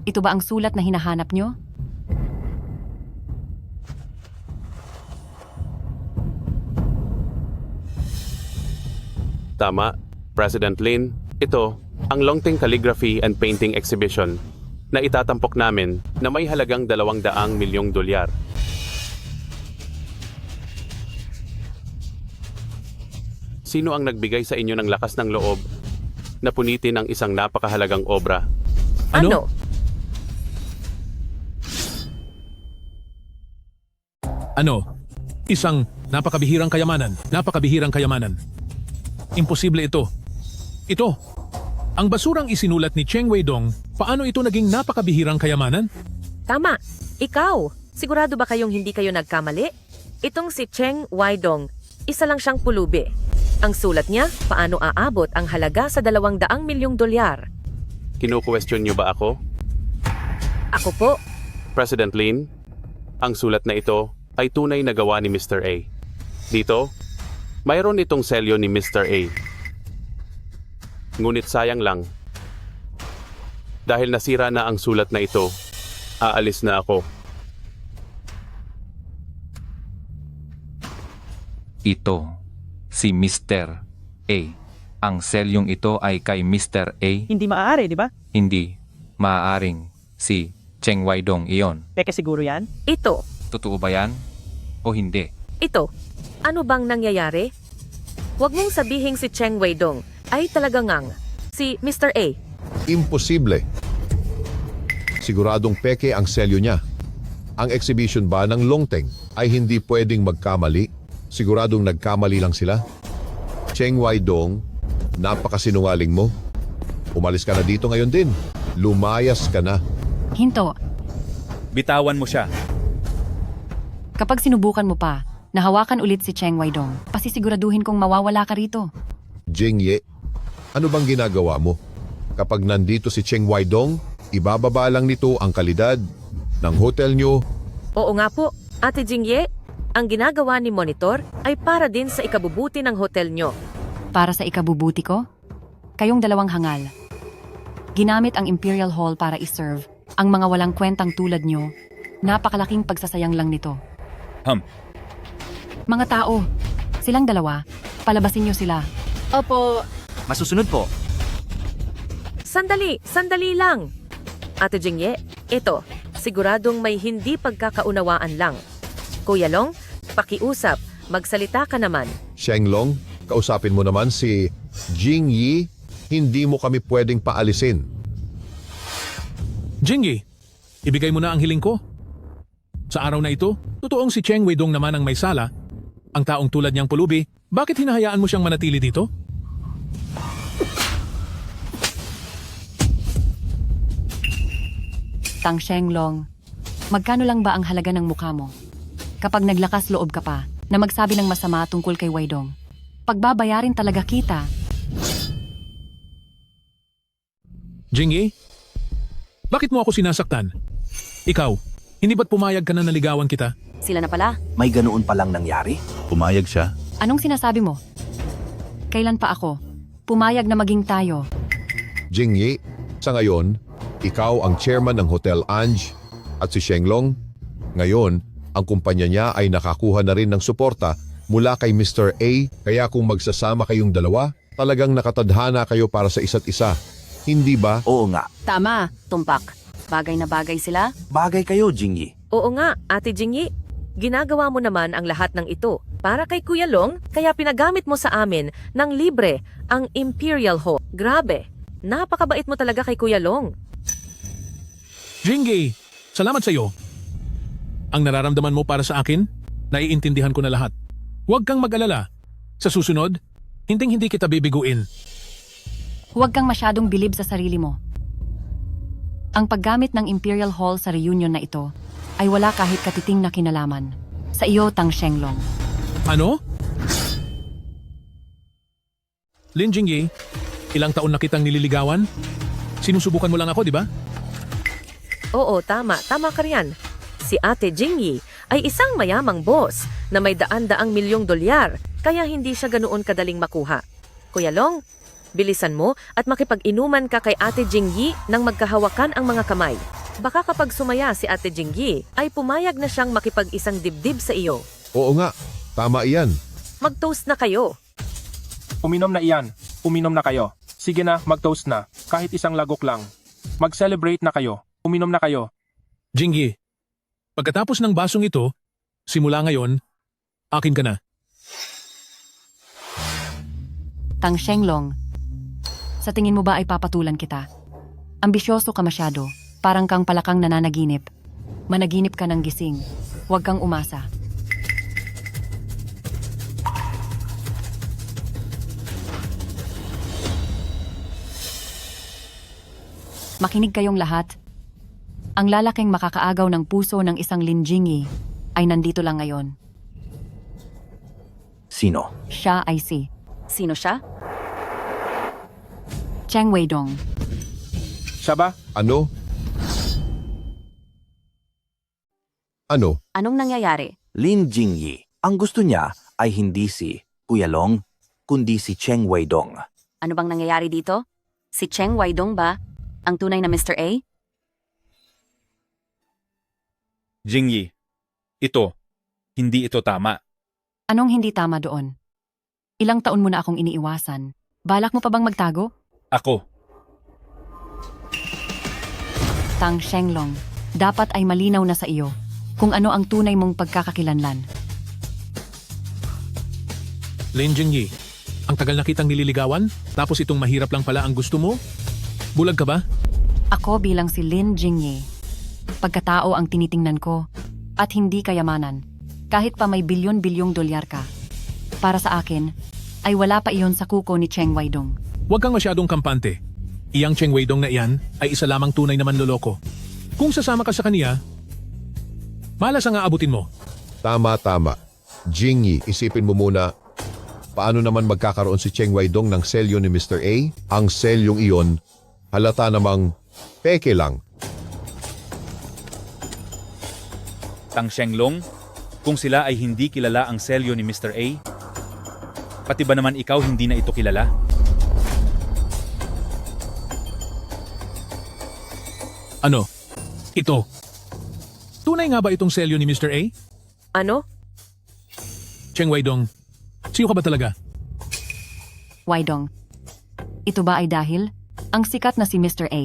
S10: Ito ba ang sulat na hinahanap nyo?
S18: Tama, President Lin. Ito, ang Longting Calligraphy and Painting Exhibition na itatampok namin na may halagang 200 milyong dolyar. Sino ang nagbigay sa inyo ng lakas ng loob na punitin ang isang napakahalagang obra?
S13: Ano?
S9: Ano? Isang napakabihirang kayamanan. Napakabihirang kayamanan. Imposible ito. Ito. Ang basurang isinulat ni Cheng Weidong, paano ito naging napakabihirang kayamanan?
S13: Tama. Ikaw, sigurado ba kayong hindi kayo nagkamali? Itong si Cheng Weidong, isa lang siyang pulubi. Ang sulat niya, paano aabot ang halaga sa 200 milyong dolyar?
S18: Kinu-question niyo ba ako?
S13: Ako po.
S18: President Lin, ang sulat na ito ay tunay na gawa ni Mr. A. Dito, mayroon itong selyo ni Mr. A. Ngunit sayang lang. Dahil nasira na ang sulat na ito, aalis na ako.
S11: Ito, si Mr. A. Ang selyong ito ay kay Mr. A.
S6: Hindi maaari, di ba?
S11: Hindi. Maaaring si Cheng Weidong iyon.
S6: Peke siguro yan?
S13: Ito.
S11: Totoo ba yan? O hindi?
S13: Ito. Ano bang nangyayari? Huwag mong sabihing si Cheng Weidong ay talaga ngang si Mr. A.
S12: Imposible. Siguradong peke ang selyo niya. Ang exhibition ba ng Longteng ay hindi pwedeng magkamali? Siguradong nagkamali lang sila? Cheng Weidong, napakasinungaling mo. Umalis ka na dito ngayon din. Lumayas ka na.
S10: Hinto,
S1: Bitawan mo siya.
S10: kapag sinubukan mo pa, nahawakan ulit si Cheng Weidong, pasisiguraduhin kong mawawala ka rito.
S12: Jing Ye, ano bang ginagawa mo? Kapag nandito si Cheng Weidong, ibababa lang nito ang kalidad ng hotel nyo.
S13: Oo nga po, Ate Jingye, ang ginagawa ni Monitor ay para din sa ikabubuti ng hotel nyo.
S10: Para sa ikabubuti ko? Kayong dalawang hangal. Ginamit ang Imperial Hall para iserve ang mga walang kwentang tulad nyo. Napakalaking pagsasayang lang nito. Mga tao, silang dalawa, palabasin nyo sila.
S2: Opo,
S15: Masusunod po.
S13: Sandali lang. Ate Jingye, ito, siguradong may hindi pagkakaunawaan lang. Kuya Long, pakiusap, magsalita ka naman.
S12: Shenglong, kausapin mo naman si Jing Yi, hindi mo kami pwedeng paalisin.
S9: Jingyi, ibigay mo na ang hiling ko. Sa araw na ito, totoong si Cheng Weidong naman ang may sala. Ang taong tulad niyang pulubi, bakit hinahayaan mo siyang manatili dito?
S10: Tang Shenglong, magkano lang ba ang halaga ng mukha mo? Kapag naglakas loob ka pa na magsabi ng masama tungkol kay Weidong, pagbabayarin talaga kita.
S9: Jingyi, bakit mo ako sinasaktan? Ikaw, hindi ba't pumayag ka na naligawan kita?
S10: Sila na pala.
S19: May ganoon palang nangyari?
S17: Pumayag siya.
S10: Anong sinasabi mo? Kailan pa ako? Pumayag na maging tayo.
S12: Jing Yi, sa ngayon, ikaw ang chairman ng Hotel Ange at si Shenglong. Ngayon, ang kumpanya niya ay nakakuha na rin ng suporta mula kay Mr. A, kaya kung magsasama kayong dalawa, talagang nakatadhana kayo para sa isa't isa. Hindi ba?
S19: Oo nga.
S10: Tama, tumpak. Bagay na bagay sila.
S19: Bagay kayo, Jingyi.
S13: Oo nga, Ate Jingyi. Ginagawa mo naman ang lahat ng ito para kay Kuya Long, kaya pinagamit mo sa amin ng libre ang Imperial Hall. Grabe, napakabait mo talaga kay Kuya Long.
S9: Jingyi, salamat sa iyo. Ang nararamdaman mo para sa akin, naiintindihan ko na lahat. Huwag kang mag-alala. Sa susunod, hinding-hindi kita bibiguin.
S10: Huwag kang masyadong bilib sa sarili mo. Ang paggamit ng Imperial Hall sa reunion na ito ay wala kahit katiting na kinalaman sa iyo, Tang Shenglong.
S9: Ano? Lin Jingyi, ilang taon na kitang nililigawan? Sinusubukan mo lang ako, di ba?
S13: Oo, tama ka riyan. Si Ate Jingyi ay isang mayamang boss na may daan-daang milyong dolyar, kaya hindi siya ganoon kadaling makuha. Kuya Long, bilisan mo at makipag-inuman ka kay Ate Jingyi nang magkahawakan ang mga kamay. Baka kapag sumaya si Ate Jingyi, ay pumayag na siyang makipag-isang dibdib sa iyo.
S12: Oo nga, tama iyan.
S13: Mag-toast na kayo.
S4: Uminom na iyan. Uminom na kayo. Sige na, mag-toast na. Kahit isang lagok lang. Mag-celebrate na kayo. Uminom na kayo.
S9: Jingyi, pagkatapos ng basong ito, simula ngayon, akin ka na.
S10: Tang Shenglong, sa tingin mo ba ay papatulan kita? Ambisyoso ka masyado, parang kang palakang nananaginip. Managinip ka ng gising. Huwag kang umasa. Makinig kayong lahat. Ang lalaking makakaagaw ng puso ng isang Lin Jingyi ay nandito lang ngayon.
S19: Sino?
S10: Siya ay si
S7: Sino siya?
S10: Cheng Weidong.
S4: Siya ba?
S12: Ano? Ano?
S7: Anong nangyayari?
S19: Lin Jingyi. Ang gusto niya ay hindi si Kuya Long, kundi si Cheng Weidong.
S7: Ano bang nangyayari dito? Si Cheng Weidong ba ang tunay na Mr. A?
S1: Jingyi, hindi ito tama.
S10: Anong hindi tama doon? Ilang taon mo na akong iniiwasan. Balak mo pa bang magtago?
S1: Ako,
S10: Tang Shenglong, dapat ay malinaw na sa iyo kung ano ang tunay mong pagkakakilanlan.
S9: Lin Jingyi, ang tagal na kitang nililigawan, tapos itong mahirap lang pala ang gusto mo? Bulag ka ba?
S10: Ako bilang si Lin Jingyi, pagkatao ang tinitingnan ko at hindi kayamanan. Kahit pa may bilyon-bilyong dolyar ka. Para sa akin, ay wala pa iyon sa kuko ni Cheng Weidong.
S9: Huwag kang masyadong kampante. Iyang Cheng Weidong na iyan ay isa lamang tunay na manloloko. Kung sasama ka sa kaniya, malas ang aabutin mo.
S12: Tama. Jingyi, isipin mo muna, paano naman magkakaroon si Cheng Weidong ng selyo ni Mr. A? Ang selyong iyon, halata namang peke lang.
S1: Tang Shenglong, kung sila ay hindi kilala ang selyo ni Mr. A, pati ba naman ikaw hindi na ito kilala?
S9: Ano? Ito. Tunay nga ba itong selyo ni Mr. A?
S13: Ano?
S9: Cheng Weidong, siyo ka ba talaga?
S10: Weidong, ito ba ay dahil ang sikat na si Mr. A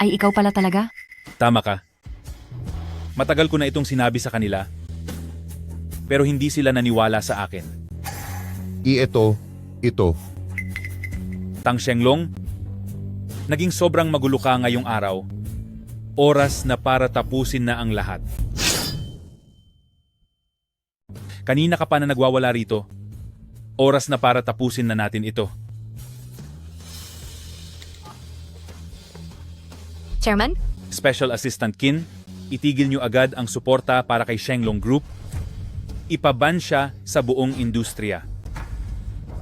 S10: ay ikaw pala talaga?
S1: Tama ka. Matagal ko na itong sinabi sa kanila, pero hindi sila naniwala sa akin.
S12: Ito.
S1: Tang Shenglong, naging sobrang magulo ka ngayong araw. Oras na para tapusin na ang lahat. Kanina ka pa na nagwawala rito. Oras na para tapusin na natin ito.
S7: Chairman?
S1: Special Assistant Qin, itigil niyo agad ang suporta para kay Shenglong Group. Ipaban siya sa buong industriya.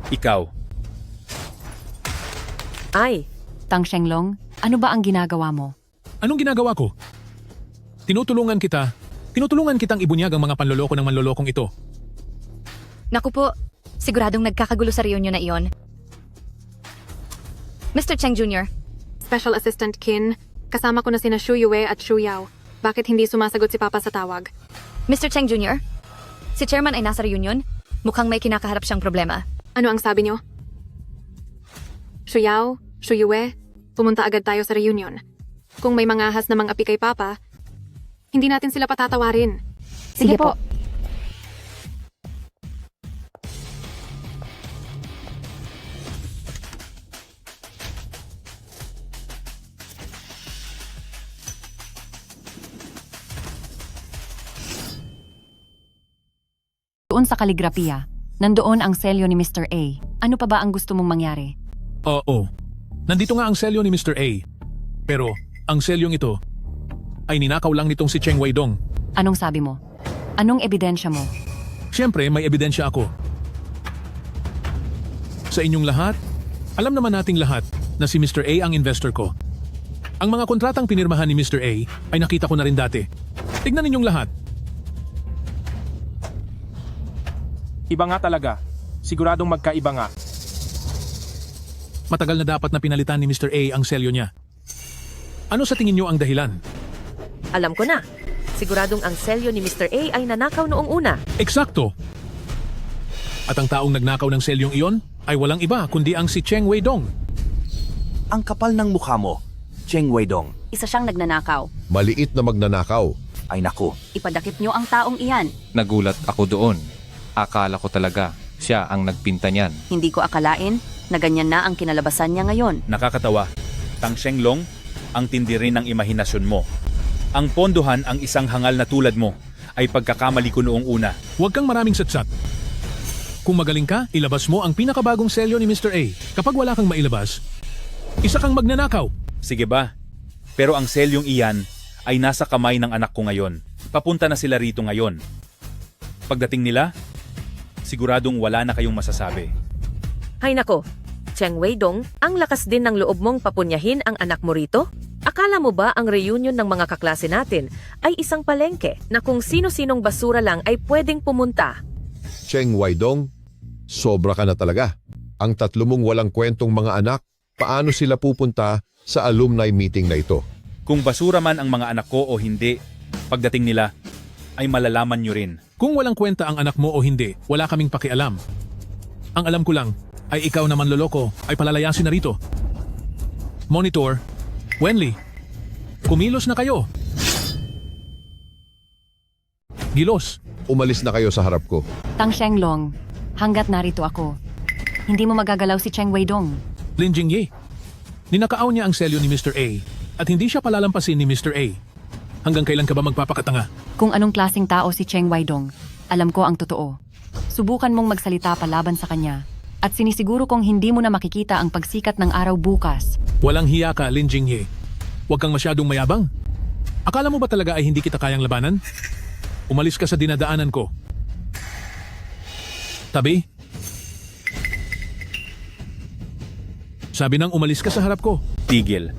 S1: Ikaw.
S13: Ay,
S10: Tang Shenglong, ano ba ang ginagawa mo?
S9: Anong ginagawa ko? Tinutulungan kitang ibunyag ang mga panloloko ng manlolokong ito.
S7: Naku po, siguradong nagkakagulo sa reunion na iyon. Mr. Cheng Jr.,
S2: Special Assistant Qin, kasama ko na sina Shu Yue at Shu Yao. Bakit hindi sumasagot si Papa sa tawag?
S7: Mr. Cheng Jr., si Chairman ay nasa reunion. Mukhang may kinakaharap siyang problema.
S2: Ano ang sabi niyo? Shu Yao, Shu Yue, pumunta agad tayo sa reunion. Kung may mga ahas na mang-api kay Papa, hindi natin sila patatawarin.
S7: Sige po.
S10: Doon sa kaligrapiya, nandoon ang selyo ni Mr. A. Ano pa ba ang gusto mong mangyari?
S9: Oo. Nandito nga ang selyo ni Mr. A. Pero, ang selyong ito ay ninakaw lang nitong si Cheng Weidong.
S10: Anong sabi mo? Anong ebidensya mo?
S9: Siyempre, may ebidensya ako. Sa inyong lahat, alam naman nating lahat na si Mr. A ang investor ko. Ang mga kontratang pinirmahan ni Mr. A ay nakita ko na rin dati. Tignan ninyong lahat.
S4: Iba nga talaga. Siguradong magkaiba nga.
S9: Matagal na dapat na pinalitan ni Mr. A ang selyo niya. Ano sa tingin niyo ang dahilan?
S13: alam ko na. Siguradong ang selyo ni Mr. A ay nanakaw noong una.
S9: Eksakto! At ang taong nagnakaw ng selyong iyon ay walang iba kundi ang si Cheng Weidong.
S19: Ang kapal ng mukha mo, Cheng Weidong.
S10: Isa siyang nagnanakaw.
S12: Maliit na magnanakaw.
S19: Ay naku,
S10: Ipadakip niyo ang taong iyan.
S11: Nagulat ako doon. Akala ko talaga siya ang nagpinta niyan.
S10: Hindi ko akalain na ganyan na ang kinalabasan niya ngayon.
S1: Nakakatawa. Tang Shenglong, ang tindi rin ng imahinasyon mo. Ang pondohan ang isang hangal na tulad mo ay pagkakamali ko noong una.
S9: Huwag kang maraming satsat. Kung magaling ka, ilabas mo ang pinakabagong selyo ni Mr. A. Kapag wala kang mailabas, isa kang magnanakaw.
S1: Sige ba? Pero ang selyong iyan ay nasa kamay ng anak ko ngayon. Papunta na sila rito ngayon. Pagdating nila, siguradong wala na kayong masasabi.
S13: Hay nako, Cheng Weidong, ang lakas din ng loob mong papunyahin ang anak mo rito? Akala mo ba ang reunion ng mga kaklase natin ay isang palengke na kung sino-sinong basura lang ay pwedeng pumunta?
S12: Cheng Weidong, sobra ka na talaga. Ang tatlo mong walang kwentong mga anak, paano sila pupunta sa alumni meeting na ito?
S1: Kung basura man ang mga anak ko o hindi, pagdating nila, ay malalaman nyo rin.
S9: Kung walang kwenta ang anak mo o hindi, wala kaming pakialam. Ang alam ko lang ay ikaw naman loloko ay palalayasin na rito. Monitor, Wenli, kumilos na kayo. Gilos.
S12: Umalis na kayo sa harap ko.
S10: Tang Shenglong, hanggat narito ako, hindi mo magagalaw si Cheng Weidong.
S9: Lin Jingye, ninakaaw niya ang selyo ni Mr. A at hindi siya palalampasin ni Mr. A. Hanggang kailan ka ba magpapakatanga?
S10: Kung anong klaseng tao si Cheng Weidong, alam ko ang totoo. Subukan mong magsalita palaban sa kanya at sinisiguro kong hindi mo na makikita ang pagsikat ng araw bukas.
S9: Walang hiya ka, Lin Jingye. Huwag kang masyadong mayabang. Akala mo ba talaga ay hindi kita kayang labanan? Umalis ka sa dinadaanan ko. Tabi? Sabi nang umalis ka sa harap ko.
S1: Tigil.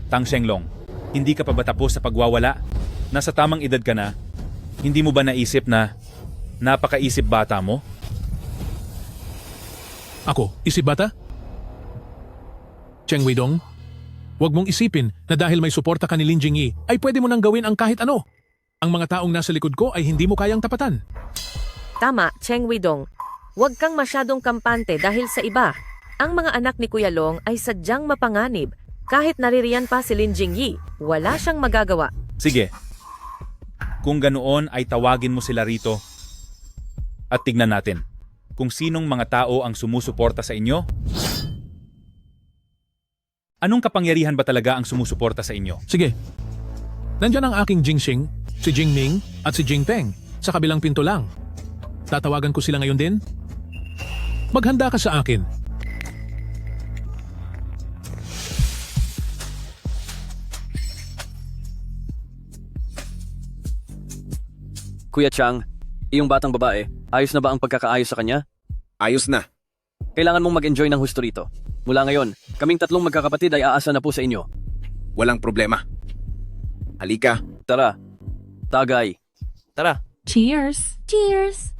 S1: Tang Shenglong, hindi ka pa ba tapos sa pagwawala? Nasa tamang edad ka na. Hindi mo ba naisip na napakaisip bata mo?
S9: Ako, isip bata? Cheng Weidong, huwag mong isipin na dahil may suporta ka ni Lin Jingyi ay pwede mo nang gawin ang kahit ano. Ang mga taong nasa likod ko ay hindi mo kayang tapatan.
S13: Tama, Cheng Weidong. Huwag kang masyadong kampante dahil sa iba. Ang mga anak ni Kuya Long ay sadyang mapanganib. Kahit naririyan pa si Lin Jingyi, wala siyang magagawa.
S1: Sige. Kung ganoon ay tawagin mo sila rito at tignan natin kung sinong mga tao ang sumusuporta sa inyo. Anong kapangyarihan ba talaga ang sumusuporta sa inyo?
S9: Sige. Nandyan ang aking Jingxing, si Jingming at si Jingpeng sa kabilang pinto lang. Tatawagan ko sila ngayon din. Maghanda ka sa akin.
S20: Kuya Chang, iyong batang babae, ayos na ba ang pagkakaayos sa kanya?
S21: Ayos na.
S20: Kailangan mong mag-enjoy ng husto rito. Mula ngayon, kaming tatlong magkakapatid ay aasa na po sa inyo.
S21: Walang problema. Halika.
S20: Tara. Tagay. Tara.
S10: Cheers! Cheers!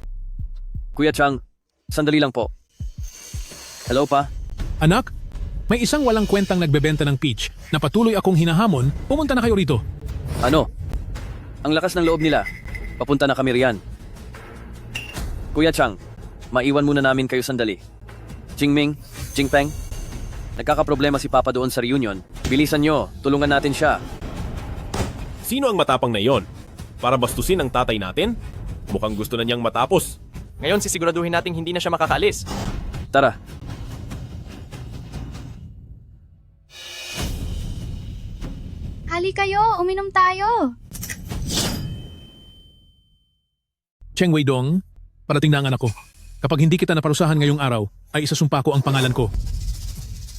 S20: Kuya Chang, sandali lang po. Hello pa?
S9: Anak, may isang walang kwentang nagbebenta ng peach na patuloy akong hinahamon. Pumunta na kayo rito.
S20: Ano? Ang lakas ng loob nila. Papunta na kami riyan. Kuya Chang, maiwan muna namin kayo sandali. Jingming, Jingpeng, nagkakaproblema si Papa doon sa reunion. Bilisan nyo, tulungan natin siya.
S22: Sino ang matapang na iyon? Para bastusin ang tatay natin? Mukhang gusto na niyang matapos.
S23: Ngayon sisiguraduhin nating hindi na siya makakaalis.
S20: Tara.
S24: Hali kayo, uminom tayo.
S9: Cheng Weidong, parating na ang anak ko. Kapag hindi kita naparusahan ngayong araw, ay isasumpa ko ang pangalan ko.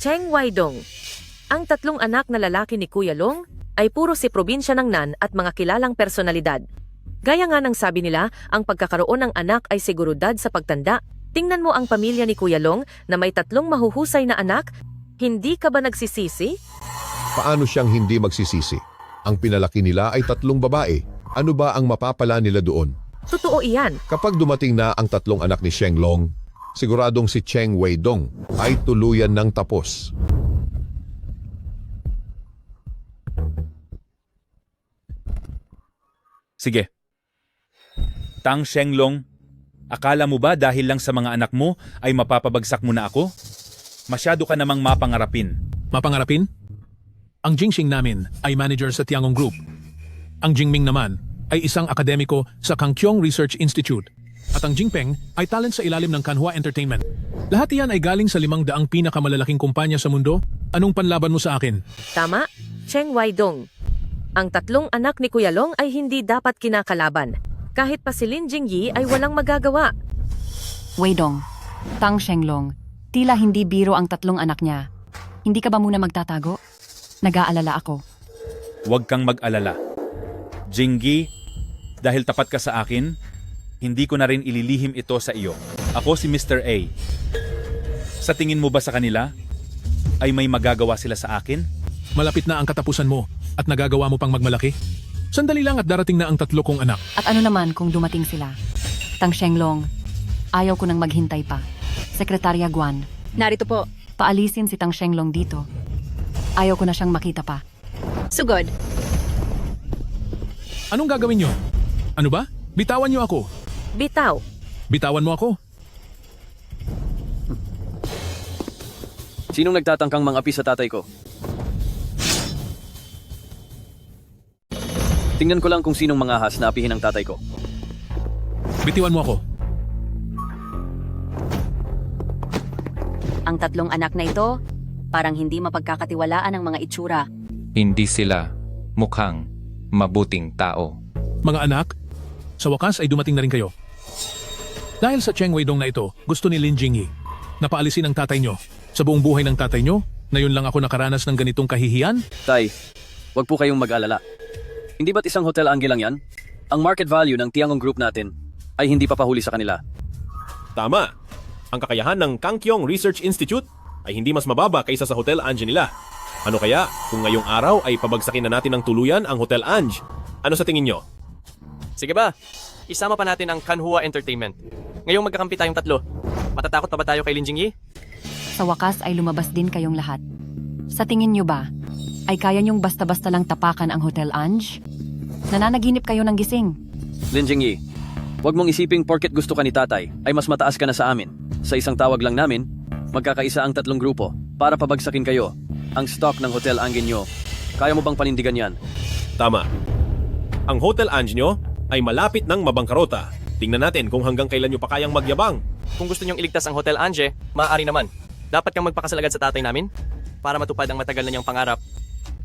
S13: Cheng Weidong, ang tatlong anak na lalaki ni Kuya Long ay puro si probinsya ng Nan at mga kilalang personalidad. Gaya nga ng sabi nila, ang pagkakaroon ng anak ay seguridad sa pagtanda. Tingnan mo ang pamilya ni Kuya Long na may tatlong mahuhusay na anak. Hindi ka ba nagsisisi?
S12: Paano siyang hindi magsisisi? Ang pinalaki nila ay tatlong babae. Ano ba ang mapapala nila doon?
S13: Totoo iyan.
S12: Kapag dumating na ang tatlong anak ni Shenglong, siguradong si Cheng Weidong ay tuluyan ng tapos.
S1: Sige. Tang Shenglong, Akala mo ba dahil lang sa mga anak mo ay mapapabagsak mo na ako? Masyado ka namang mapangarapin.
S9: Mapangarapin? Ang Jingxing namin ay manager sa Tiangong Group. Ang Jingming naman ay isang akademiko sa Kangkyong Research Institute. At ang Jingpeng ay talent sa ilalim ng Kanhua Entertainment. Lahat iyan ay galing sa 500 pinakamalalaking kumpanya sa mundo. Anong panlaban mo sa akin?
S13: Tama, Cheng Weidong. Ang 3 anak ni Kuya Long ay hindi dapat kinakalaban. Kahit pa si Lin Jingyi ay walang magagawa.
S10: Weidong, Tang Shenglong, tila hindi biro ang 3 anak niya. Hindi ka ba muna magtatago? Nag-aalala ako.
S1: Huwag kang mag-alala. Jingyi, dahil tapat ka sa akin, hindi ko na rin ililihim ito sa iyo. Ako si Mr. A. Sa tingin mo ba sa kanila, ay may magagawa sila sa akin?
S9: Malapit na ang katapusan mo at nagagawa mo pang magmalaki? Sandali lang at darating na ang 3 kong anak.
S10: At ano naman kung dumating sila? Tang Shenglong, ayaw ko nang maghintay pa. Sekretarya Guan.
S2: Narito po.
S10: Paalisin si Tang Shenglong dito. Ayaw ko na siyang makita pa.
S2: Sugod.
S9: Anong gagawin niyo? Ano ba? Bitawan niyo ako.
S13: Bitaw.
S9: Bitawan mo ako.
S20: Sinong nagtatangkang mangapi sa tatay ko? Tingnan ko lang kung sinong mangahas na apihin ang tatay ko.
S9: Bitiwan mo ako.
S3: Ang 3 anak na ito, parang hindi mapagkakatiwalaan ang mga itsura.
S11: Hindi sila mukhang mabuting tao.
S9: Mga anak, sa wakas ay dumating na rin kayo. Dahil sa Cheng Weidong na ito, gusto ni Lin Jingyi na paalisin ang tatay nyo. Sa buong buhay ng tatay nyo, ngayon lang ako nakaranas ng ganitong kahihiyan.
S20: Tay, wag po kayong mag-alala. Hindi ba't isang hotel angge lang yan? Ang market value ng Tiangong Group natin ay hindi papahuli sa kanila.
S22: Tama. Ang kakayahan ng Kangkyong Research Institute ay hindi mas mababa kaysa sa Hotel Ange nila. Ano kaya kung ngayong araw ay pabagsakin na natin ng tuluyan ang Hotel Ange? Ano sa tingin nyo?
S23: Sige ba? Isama pa natin ang Kanhua Entertainment. Ngayong magkakampi tayong 3. Matatakot pa ba tayo kay Lin Jingyi?
S10: Sa wakas ay lumabas din kayong lahat. Sa tingin niyo ba, ay kaya niyong basta-basta lang tapakan ang Hotel Ange? Nananaginip kayo ng gising.
S20: Lin Jingyi, wag mong isiping porket gusto ka ni tatay ay mas mataas ka na sa amin. Sa isang tawag lang namin, magkakaisa ang 3 grupo para pabagsakin kayo. Ang stock ng Hotel Ange nyo, kaya mo bang panindigan yan?
S22: Tama. Ang Hotel Ange nyo ay malapit ng mabangkarota. Tingnan natin kung hanggang kailan nyo pa kayang magyabang.
S23: Kung gusto nyong iligtas ang Hotel Ange, maaari naman. Dapat kang magpakasalagad sa tatay namin para matupad ang matagal na niyang pangarap.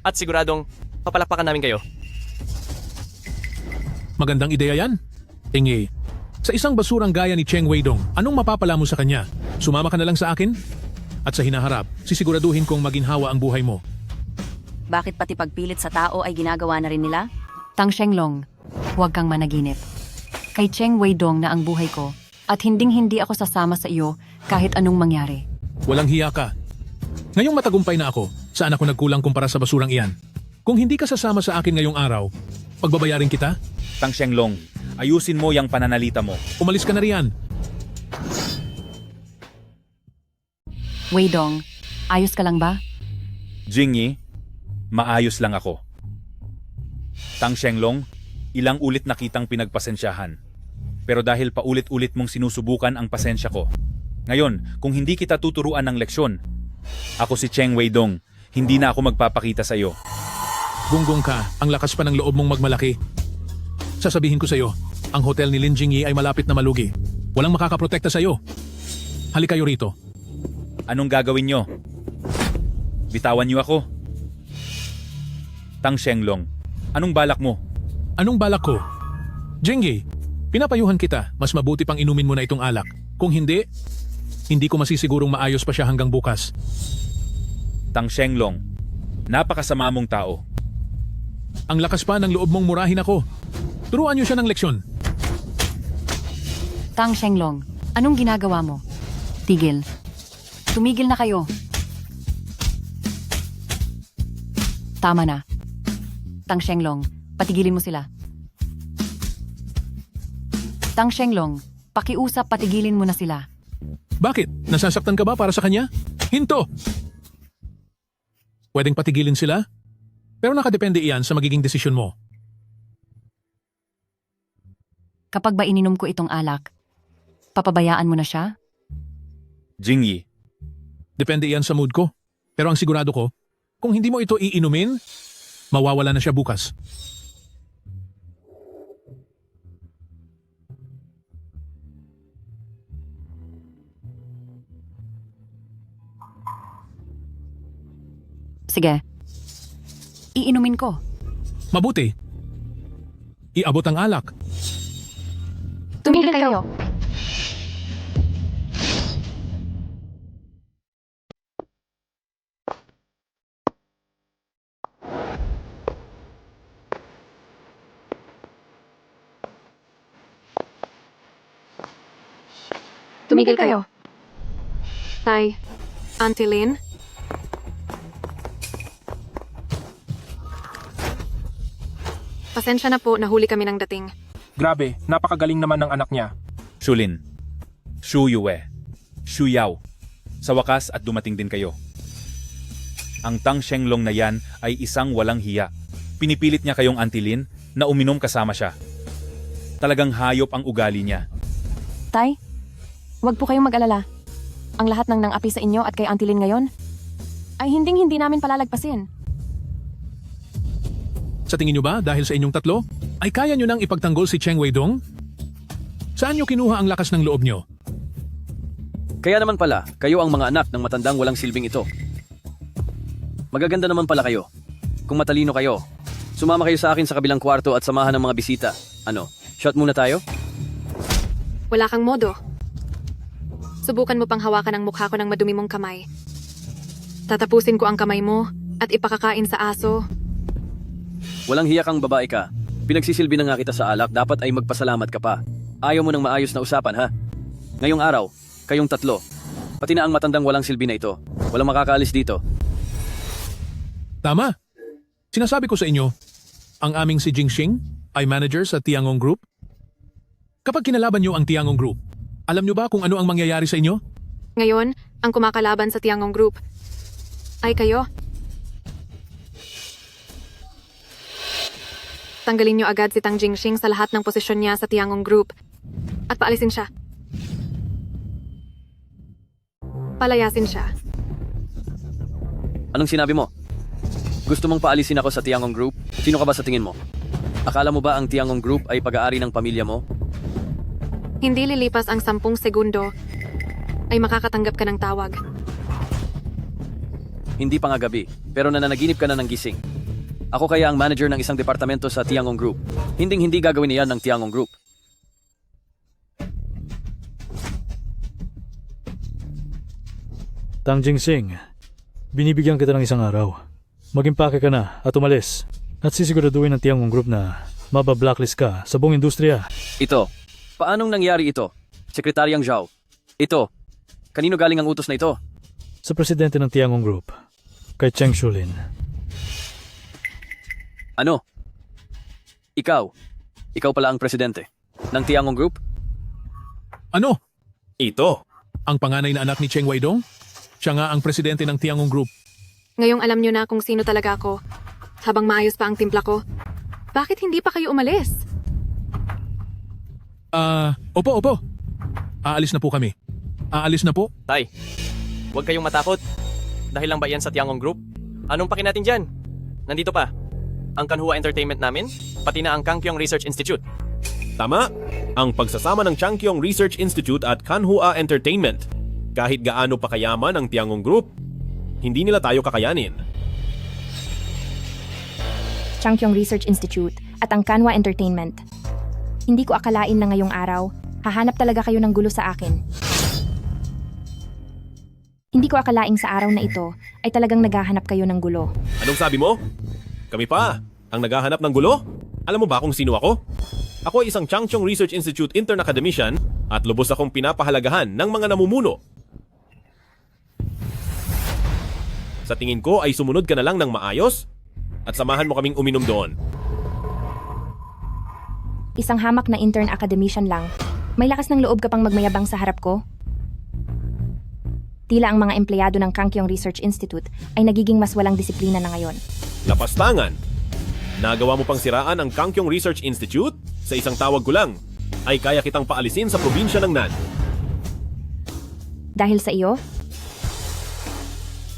S23: At siguradong papalakpakan namin kayo.
S9: Magandang ideya yan. Tingi, sa isang basurang gaya ni Cheng Weidong, anong mapapala mo sa kanya? Sumama ka na lang sa akin? At sa hinaharap, sisiguraduhin kong maginhawa ang buhay mo.
S3: Bakit pati pagpilit sa tao ay ginagawa na rin nila?
S10: Tang Shenglong, huwag kang managinip. Kay Cheng Weidong na ang buhay ko at hinding-hindi ako sasama sa iyo kahit anong mangyari.
S9: Walang hiya ka. Ngayong matagumpay na ako, saan ako nagkulang kumpara sa basurang iyan? Kung hindi ka sasama sa akin ngayong araw, pagbabayarin kita?
S1: Tang Shenglong, ayusin mo yung pananalita mo.
S9: Umalis ka na riyan.
S10: Weidong, ayos ka lang ba?
S1: Jingyi, maayos lang ako. Tang Shenglong, ilang ulit na kitang pinagpasensyahan. Pero dahil paulit-ulit mong sinusubukan ang pasensya ko. Ngayon, kung hindi kita tuturuan ng leksyon, ako si Cheng Weidong, hindi na ako magpapakita sa iyo.
S9: Gunggong ka, ang lakas pa ng loob mong magmalaki. Sasabihin ko sa iyo, ang hotel ni Lin Jingyi ay malapit na malugi. Walang makakaprotekta sa iyo. Halika kayo rito.
S1: Anong gagawin nyo? Bitawan nyo ako. Tang Shenglong, anong balak mo?
S9: Anong balak ko? Jingyi, pinapayuhan kita, mas mabuti pang inumin mo na itong alak. Kung hindi, hindi ko masisigurong maayos pa siya hanggang bukas.
S1: Tang Shenglong, napakasama mong tao.
S9: Ang lakas pa ng loob mong murahin ako. Turuan niyo siya ng leksyon.
S10: Tang Shenglong, anong ginagawa mo? Tigil. Tumigil na kayo. Tama na. Tang Shenglong, patigilin mo sila. Tang Shenglong, pakiusap patigilin mo na sila.
S9: Bakit? Nasasaktan ka ba para sa kanya? Hinto! Pwedeng patigilin sila? Pero nakadepende iyan sa magiging desisyon mo.
S10: Kapag ba ininom ko itong alak, Papabayaan mo na siya?
S1: Jingyi,
S9: Depende yan sa mood ko. Pero ang sigurado ko, kung hindi mo ito iinumin, mawawala na siya bukas.
S10: Sige. Iinumin ko.
S9: Mabuti. Iabot ang alak.
S24: Tumigil kayo. Tumigil kayo.
S2: Tay, Auntie Lynn? Pasensya na po, nahuli kami ng dating.
S4: Grabe, napakagaling naman ng anak niya.
S1: Shulin, Shu Yue, Shu Yao. Sa wakas at dumating din kayo. Ang Tang Shenglong na yan ay isang walang hiya. Pinipilit niya kayong Antilin na uminom kasama siya. Talagang hayop ang ugali niya.
S2: Tay, wag po kayong mag-alala. Ang lahat ng nang-api sa inyo at kay Auntie Lynn ngayon ay hindi namin palalagpasin.
S9: Sa tingin nyo ba, dahil sa inyong tatlo, ay kaya nyo nang ipagtanggol si Cheng Weidong? Saan nyo kinuha ang lakas ng loob nyo?
S20: Kaya naman pala, kayo ang mga anak ng matandang walang silbing ito. Magaganda naman pala kayo. Kung matalino kayo, sumama kayo sa akin sa kabilang kwarto at samahan ng mga bisita. Ano, shot muna tayo?
S2: Wala kang modo. Subukan mo pang hawakan ang mukha ko ng madumi mong kamay. Tatapusin ko ang kamay mo at ipakakain sa aso.
S20: Walang hiya kang babae ka. Pinagsisilbi na nga kita sa alak, dapat ay magpasalamat ka pa. Ayaw mo ng maayos na usapan, ha? Ngayong araw, kayong tatlo, pati na ang matandang walang silbi na ito, walang makakaalis dito.
S9: Tama. Sinasabi ko sa inyo, ang aming si Jingxing ay manager sa Tiangong Group. Kapag kinalaban nyo ang Tiangong Group, alam nyo ba kung ano ang mangyayari sa inyo?
S2: Ngayon, ang kumakalaban sa Tiangong Group ay kayo. Tanggalin niyo agad si Tang Jingxing sa lahat ng posisyon niya sa Tiangong Group at paalisin siya. Palayasin siya.
S20: Anong sinabi mo? Gusto mong paalisin ako sa Tiangong Group? Sino ka ba sa tingin mo? Akala mo ba ang Tiangong Group ay pag-aari ng pamilya mo?
S2: Hindi lilipas ang 10 segundo ay makakatanggap ka ng tawag.
S20: Hindi pa nga gabi, pero nananaginip ka na ng gising. Ako kaya ang manager ng isang departamento sa Tiangong Group. Hindi gagawin niyan ng Tiangong Group.
S5: Tang Jingxing, binibigyan kita ng isang araw. Mag-impake ka na at umalis. At sisiguraduhin ng Tiangong Group na mabablacklist ka sa buong industriya.
S20: Ito, paanong nangyari ito? Sekretaryang Zhao. Ito, kanino galing ang utos na ito?
S5: Sa presidente ng Tiangong Group, kay Cheng Shulin.
S20: Ano? Ikaw pala ang presidente ng Tiangong Group?
S9: Ano?
S22: Ito.
S9: Ang panganay na anak ni Cheng Weidong? Siya nga ang presidente ng Tiangong Group.
S2: Ngayong alam niyo na kung sino talaga ako. Habang maayos pa ang timpla ko, bakit hindi pa kayo umalis?
S9: Opo. Aalis na po kami. Aalis na po.
S23: Tay, huwag kayong matakot. Dahil lang ba yan sa Tiangong Group? Anong paki natin dyan? Nandito pa ang Kanhua Entertainment namin, pati na ang Kangkyong Research Institute.
S22: Tama, ang pagsasama ng Kangkyong Research Institute at Kanhua Entertainment. Kahit gaano pa kayaman ang Tiangong Group, hindi nila tayo kakayanin.
S8: Kangkyong Research Institute at ang Kanhua Entertainment. Hindi ko akalain na ngayong araw, hahanap talaga kayo ng gulo sa akin. Hindi ko akalaing sa araw na ito ay talagang naghahanap kayo ng gulo.
S22: Anong sabi mo? Kami pa, ang naghahanap ng gulo? Alam mo ba kung sino ako? Ako ay isang Kangkyong Research Institute intern academician at lubos akong pinapahalagahan ng mga namumuno. Sa tingin ko ay sumunod ka na lang ng maayos at samahan mo kaming uminom doon.
S8: Isang hamak na intern academician lang. May lakas ng loob ka pang magmayabang sa harap ko? Tila ang mga empleyado ng Kangkyong Research Institute ay nagiging mas walang disiplina na ngayon.
S22: Lapastangan! Nagawa mo pang siraan ang Kangkyong Research Institute? Sa isang tawag ko lang, ay kaya kitang paalisin sa probinsya ng Nan.
S8: Dahil sa iyo?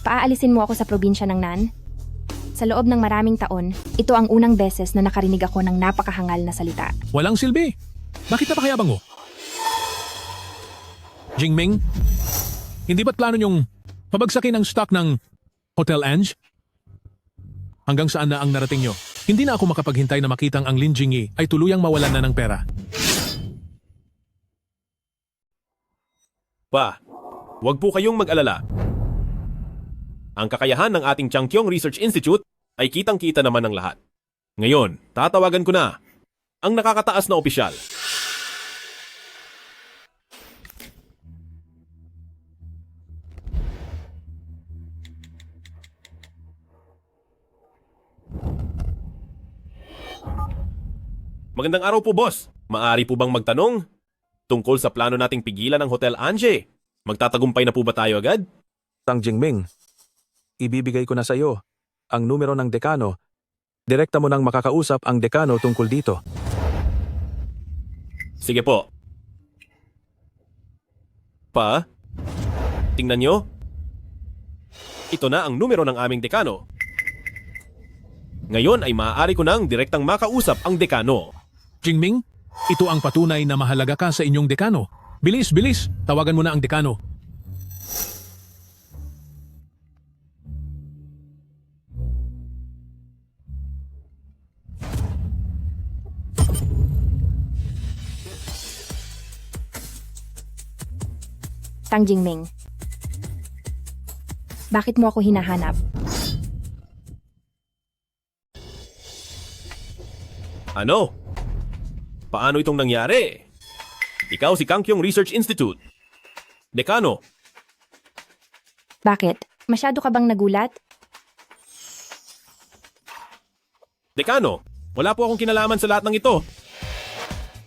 S8: Paaalisin mo ako sa probinsya ng Nan? Sa loob ng maraming taon, ito ang unang beses na nakarinig ako ng napakahangal na salita.
S9: Walang silbi. Bakit napakayabang mo? Jingming, hindi ba't plano niyong pabagsakin ang stock ng Hotel Ange? Hanggang saan na ang narating niyo? Hindi na ako makapaghintay na makitang ang Lin Jingyi ay tuluyang mawalan na ng pera.
S22: Pa, huwag po kayong mag-alala. Ang kakayahan ng ating Changkyong Research Institute ay kitang-kita naman ng lahat. Ngayon, tatawagan ko na ang nakakataas na opisyal. Magandang araw po, boss. Maaari po bang magtanong tungkol sa plano nating pigilan ng Hotel Ange? Magtatagumpay na po ba tayo agad?
S6: Tang Jingming, ibibigay ko na sa iyo ang numero ng dekano. Direkta mo nang makakausap ang dekano tungkol dito.
S22: Sige po. Pa, tingnan nyo. Ito na ang numero ng aming dekano. Ngayon ay maaari ko nang direktang makausap ang dekano.
S9: Jingming, ito ang patunay na mahalaga ka sa inyong dekano. Bilis, bilis, tawagan mo na ang dekano.
S8: Tang Jingming, bakit mo ako hinahanap?
S22: Ano? Paano itong nangyari? Ikaw si Changkyong Research Institute. Dekano,
S8: Bakit? Masyado ka bang nagulat?
S22: dekano, wala po akong kinalaman sa lahat ng ito.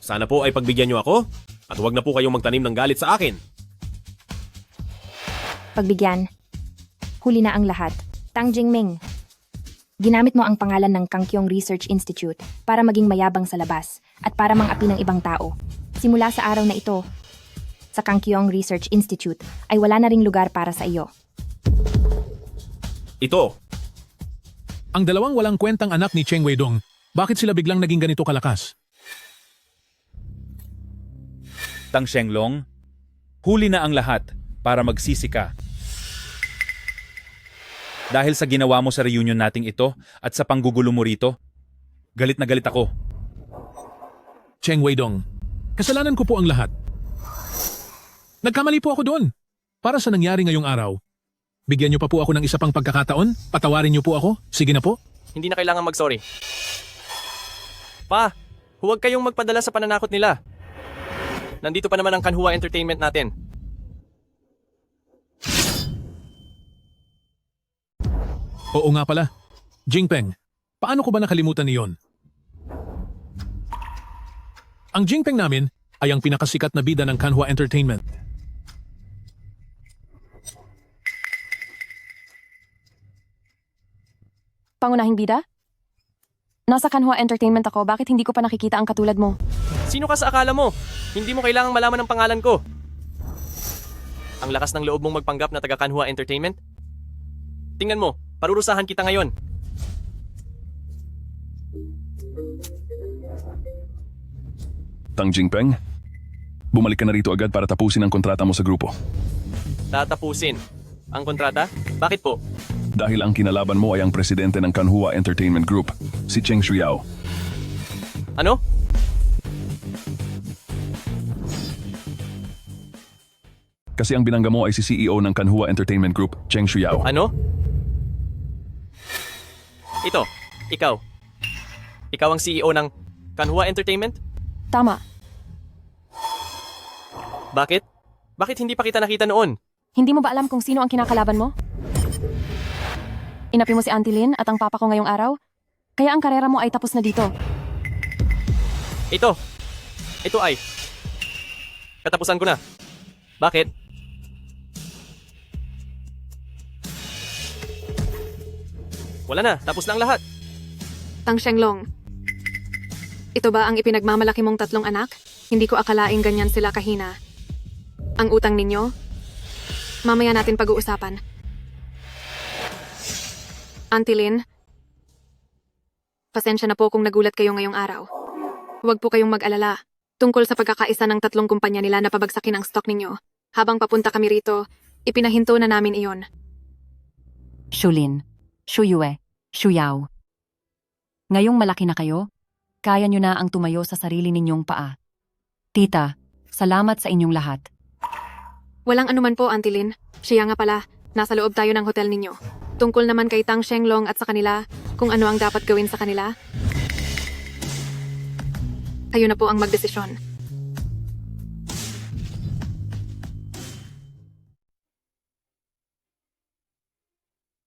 S22: Sana po ay pagbigyan niyo ako at huwag na po kayong magtanim ng galit sa akin.
S8: Pagbigyan. Huli na ang lahat. Tang Jingming, ginamit mo ang pangalan ng Changkyong Research Institute para maging mayabang sa labas at para mang-api ng ibang tao. Simula sa araw na ito, sa Changkyong Research Institute ay wala na ring lugar para sa iyo.
S22: Ito,
S9: Ang dalawang walang kwentang anak ni Cheng Weidong, bakit sila biglang naging ganito kalakas?
S1: Tang Shenglong, huli na ang lahat para magsisi ka. Dahil sa ginawa mo sa reunion nating ito at sa panggugulo mo rito, galit na galit ako.
S9: Cheng Weidong, kasalanan ko po ang lahat. Nagkamali po ako doon. Para sa nangyari ngayong araw, bigyan niyo pa po ako ng isa pang pagkakataon? Patawarin niyo po ako? Sige na po.
S23: Hindi na kailangan mag-sorry. Pa, huwag kayong magpadala sa pananakot nila. Nandito pa naman ang Kanhua Entertainment natin.
S9: Oo nga pala. Jingpeng, paano ko ba nakalimutan niyon? Ang Jingpeng namin ay ang pinakasikat na bida ng Kanhua Entertainment.
S24: Pangunahing bida? Nasa Kanhua Entertainment ako, bakit hindi ko pa nakikita ang katulad mo?
S23: Sino ka sa akala mo? Hindi mo kailangang malaman ang pangalan ko. Ang lakas ng loob mong magpanggap na taga Kanhua Entertainment? Tingnan mo, parurusahan kita ngayon.
S17: Tang Jingpeng, bumalik ka na rito agad para tapusin ang kontrata mo sa grupo.
S23: Tatapusin. Ang kontrata? Bakit po?
S17: Dahil ang kinalaban mo ay ang presidente ng Kanhua Entertainment Group, si Cheng Shuyao.
S23: Ano?
S17: Kasi ang binangga mo ay si CEO ng Kanhua Entertainment Group, Cheng Shuyao.
S23: Ano? Ito, ikaw. Ikaw ang CEO ng Kanhua Entertainment?
S24: Tama.
S23: Bakit? Bakit hindi pa kita nakita noon?
S24: Hindi mo ba alam kung sino ang kinakalaban mo? Inapi mo si Auntie Lin at ang papa ko ngayong araw? Kaya ang karera mo ay tapos na dito.
S23: Ito. Ito ay. Katapusan ko na. Bakit? Wala na. Tapos na ang lahat.
S14: Tang Shenglong, ito ba ang ipinagmamalaki mong tatlong anak? Hindi ko akalaing ganyan sila kahina. Ang utang ninyo? Mamaya natin pag-uusapan. Auntie Lynn, pasensya na po kung nagulat kayo ngayong araw. Huwag po kayong mag-alala. Tungkol sa pagkakaisa ng 3 kumpanya nila na pabagsakin ang stock ninyo. Habang papunta kami rito, ipinahinto na namin iyon.
S10: Shulin, Shuyue, Shuyao. Ngayong malaki na kayo, kaya nyo na ang tumayo sa sarili ninyong paa. Tita, salamat sa inyong lahat.
S14: Walang anuman po, Auntie Lynn. Siya nga pala, nasa loob tayo ng hotel ninyo. Tungkol naman kay Tang Shenglong at sa kanila, kung ano ang dapat gawin sa kanila, kayo na po ang magdesisyon.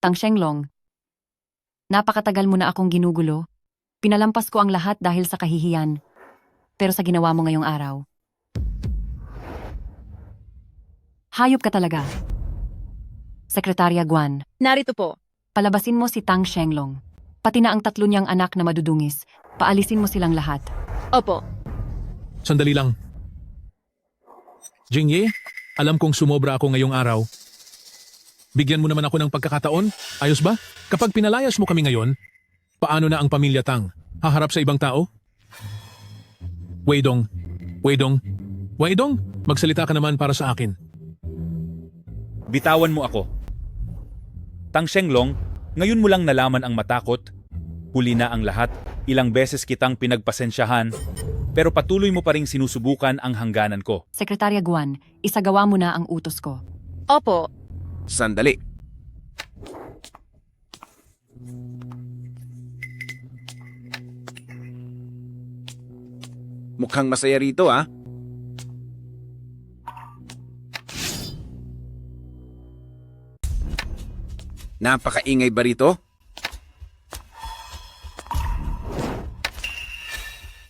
S10: Tang Shenglong, napakatagal mo na akong ginugulo. Pinalampas ko ang lahat dahil sa kahihiyan. Pero sa ginawa mo ngayong araw, hayop ka talaga. Sekretarya Guan.
S2: Narito po.
S10: Palabasin mo si Tang Shenglong. Pati na ang 3 niyang anak na madudungis. Paalisin mo silang lahat.
S2: Opo.
S9: Sandali lang. Jingye, alam kong sumobra ako ngayong araw. Bigyan mo naman ako ng pagkakataon. Ayos ba? Kapag pinalayas mo kami ngayon, paano na ang pamilya Tang? Haharap sa ibang tao? Weidong, magsalita ka naman para sa akin.
S1: Bitawan mo ako. Tang Shenglong, ngayon mo lang nalaman ang matakot. Huli na ang lahat. Ilang beses kitang pinagpasensyahan. Pero patuloy mo pa ring sinusubukan ang hangganan ko.
S10: Sekretarya Guan, isagawa mo na ang utos ko.
S2: Opo.
S21: Sandali. Mukhang masaya rito, ah. Napakaingay ba rito?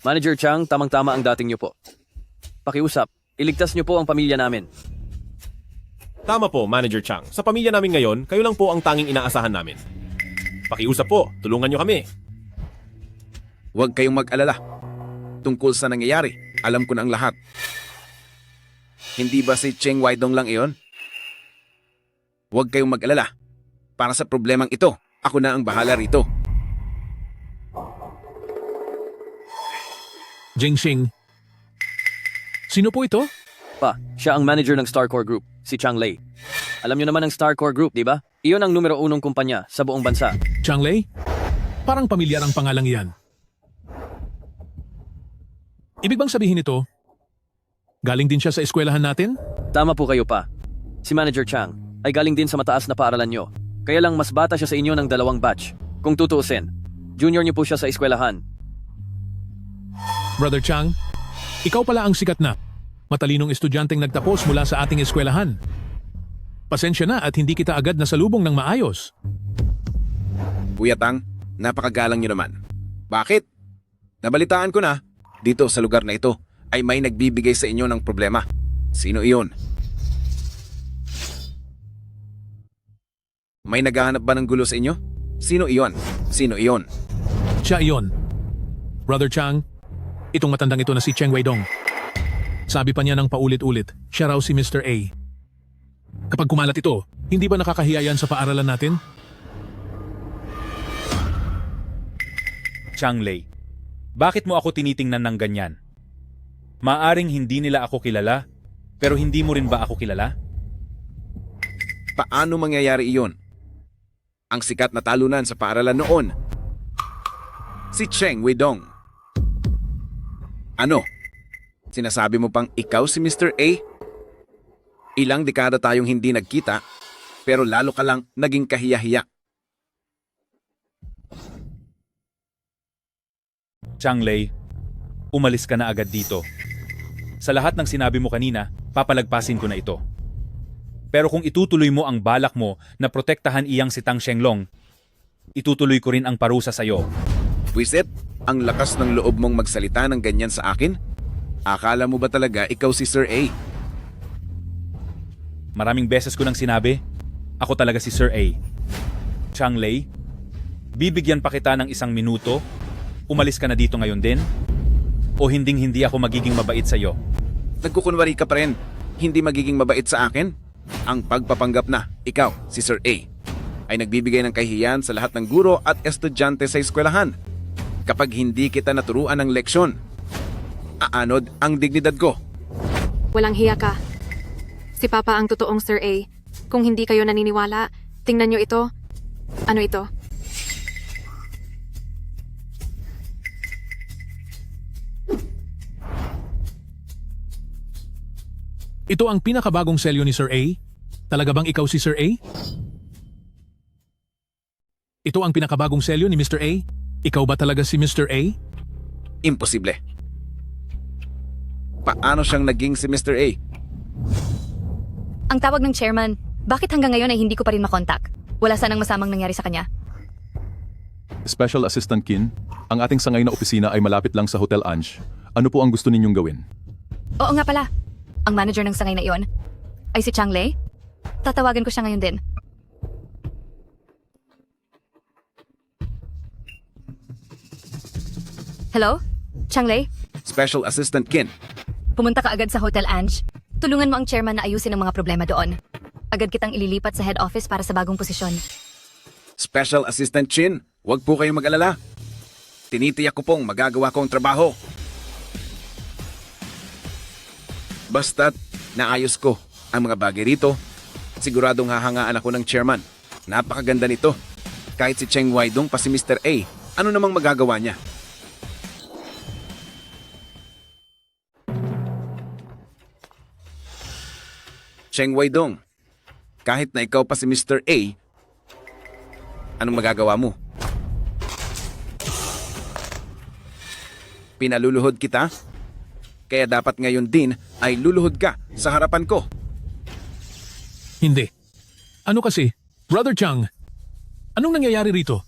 S20: Manager Chang, tamang-tama ang dating niyo po. Pakiusap, iligtas niyo po ang pamilya namin.
S22: Tama po, Manager Chang. Sa pamilya namin ngayon, kayo lang po ang tanging inaasahan namin. Pakiusap po, tulungan niyo kami.
S21: Huwag kayong mag-alala. Tungkol sa nangyayari, alam ko na ang lahat. Hindi ba si Cheng Weidong lang iyon? Huwag kayong mag-alala. Para sa problemang ito, ako na ang bahala rito.
S9: Jingxing. Sino po ito?
S20: Pa, siya ang manager ng Starcore Group, si Chang Lei. Alam niyo naman ang Starcore Group, di ba? Iyon ang numero 1 kumpanya sa buong bansa.
S9: Chang Lei? Parang pamilyar ang pangalang iyan. Ibig bang sabihin ito, galing din siya sa eskwelahan natin?
S20: Tama po kayo pa. Si Manager Chang ay galing din sa mataas na paaralan niyo. Kaya lang mas bata siya sa inyo ng 2 batch. Kung tutuusin, junior niyo po siya sa eskwelahan.
S9: Brother Chang, ikaw pala ang sikat na, matalinong estudyanteng nagtapos mula sa ating eskwelahan. Pasensya na at hindi kita agad nasalubong ng maayos.
S21: Kuya Tang, napakagalang niyo naman. Bakit? Nabalitaan ko na, dito sa lugar na ito ay may nagbibigay sa inyo ng problema. Sino iyon? May naghahanap ba ng gulo sa inyo? Sino iyon? Sino iyon?
S9: Siya iyon. Brother Chang, itong matandang ito na si Cheng Weidong. Sabi pa niya ng paulit-ulit, siya raw si Mr. A. Kapag kumalat ito, hindi ba nakakahiya yan sa paaralan natin?
S1: Chang Lei, bakit mo ako tinitingnan ng ganyan? Maaring hindi nila ako kilala, pero hindi mo rin ba ako kilala?
S21: Paano mangyayari iyon? Ang sikat na talunan sa paaralan noon. Si Cheng Weidong. Ano? Sinasabi mo pang ikaw si Mr. A? Ilang dekada tayong hindi nagkita, pero lalo ka lang naging kahiya-hiya.
S1: Chang Lei, umalis ka na agad dito. Sa lahat ng sinabi mo kanina, papalagpasin ko na ito. Pero kung itutuloy mo ang balak mo na protektahan iyang si Tang Shenglong, itutuloy ko rin ang parusa sa iyo.
S21: Wiset, ang lakas ng loob mong magsalita ng ganyan sa akin? Akala mo ba talaga ikaw si Sir A?
S1: Maraming beses ko nang sinabi, ako talaga si Sir A. Chang Lei, bibigyan pa kita ng 1 minuto, umalis ka na dito ngayon din, o hinding-hindi ako magiging mabait sa iyo.
S21: Nagkukunwari ka pa rin, hindi magiging mabait sa akin? Ang pagpapanggap na ikaw, si Sir A, ay nagbibigay ng kahihiyan sa lahat ng guro at estudyante sa eskwelahan. Kapag hindi kita naturuan ng leksyon, aanod ang dignidad ko.
S14: Walang hiya ka. Si Papa ang totoong Sir A. Kung hindi kayo naniniwala, tingnan nyo ito. Ano ito?
S9: Ito ang pinakabagong selyo ni Sir A? Talaga bang ikaw si Sir A? Ito ang pinakabagong selyo ni Mr. A? Ikaw ba talaga si Mr. A?
S21: Imposible. Paano siyang naging si Mr. A?
S7: Ang tawag ng chairman, bakit hanggang ngayon ay hindi ko pa rin makontak? Wala sanang masamang nangyari sa kanya.
S17: Special Assistant Kin, ang ating sangay na opisina ay malapit lang sa Hotel Ange. Ano po ang gusto ninyong gawin?
S7: Oo nga pala. Ang manager ng sangay na iyon ay si Chang Lei. Tatawagan ko siya ngayon din. Hello? Chang Lei?
S21: Special Assistant Kin.
S7: Pumunta ka agad sa Hotel Ange. Tulungan mo ang chairman na ayusin ang mga problema doon. Agad kitang ililipat sa head office para sa bagong posisyon.
S21: Special Assistant Chin, huwag po kayong mag-alala. Tinitiyak ko pong magagawa ko ang trabaho. Basta't naayos ko ang mga bagay rito, siguradong hahangaan ako ng chairman. Napakaganda nito. Kahit si Cheng Waidong pa si Mr. A, ano namang magagawa niya? Cheng Waidong, kahit na ikaw pa si Mr. A, anong magagawa mo? Pinaluluhod kita? Kaya dapat ngayon din ay luluhod ka sa harapan ko.
S9: Hindi. Ano kasi? Brother Chang, anong nangyayari rito?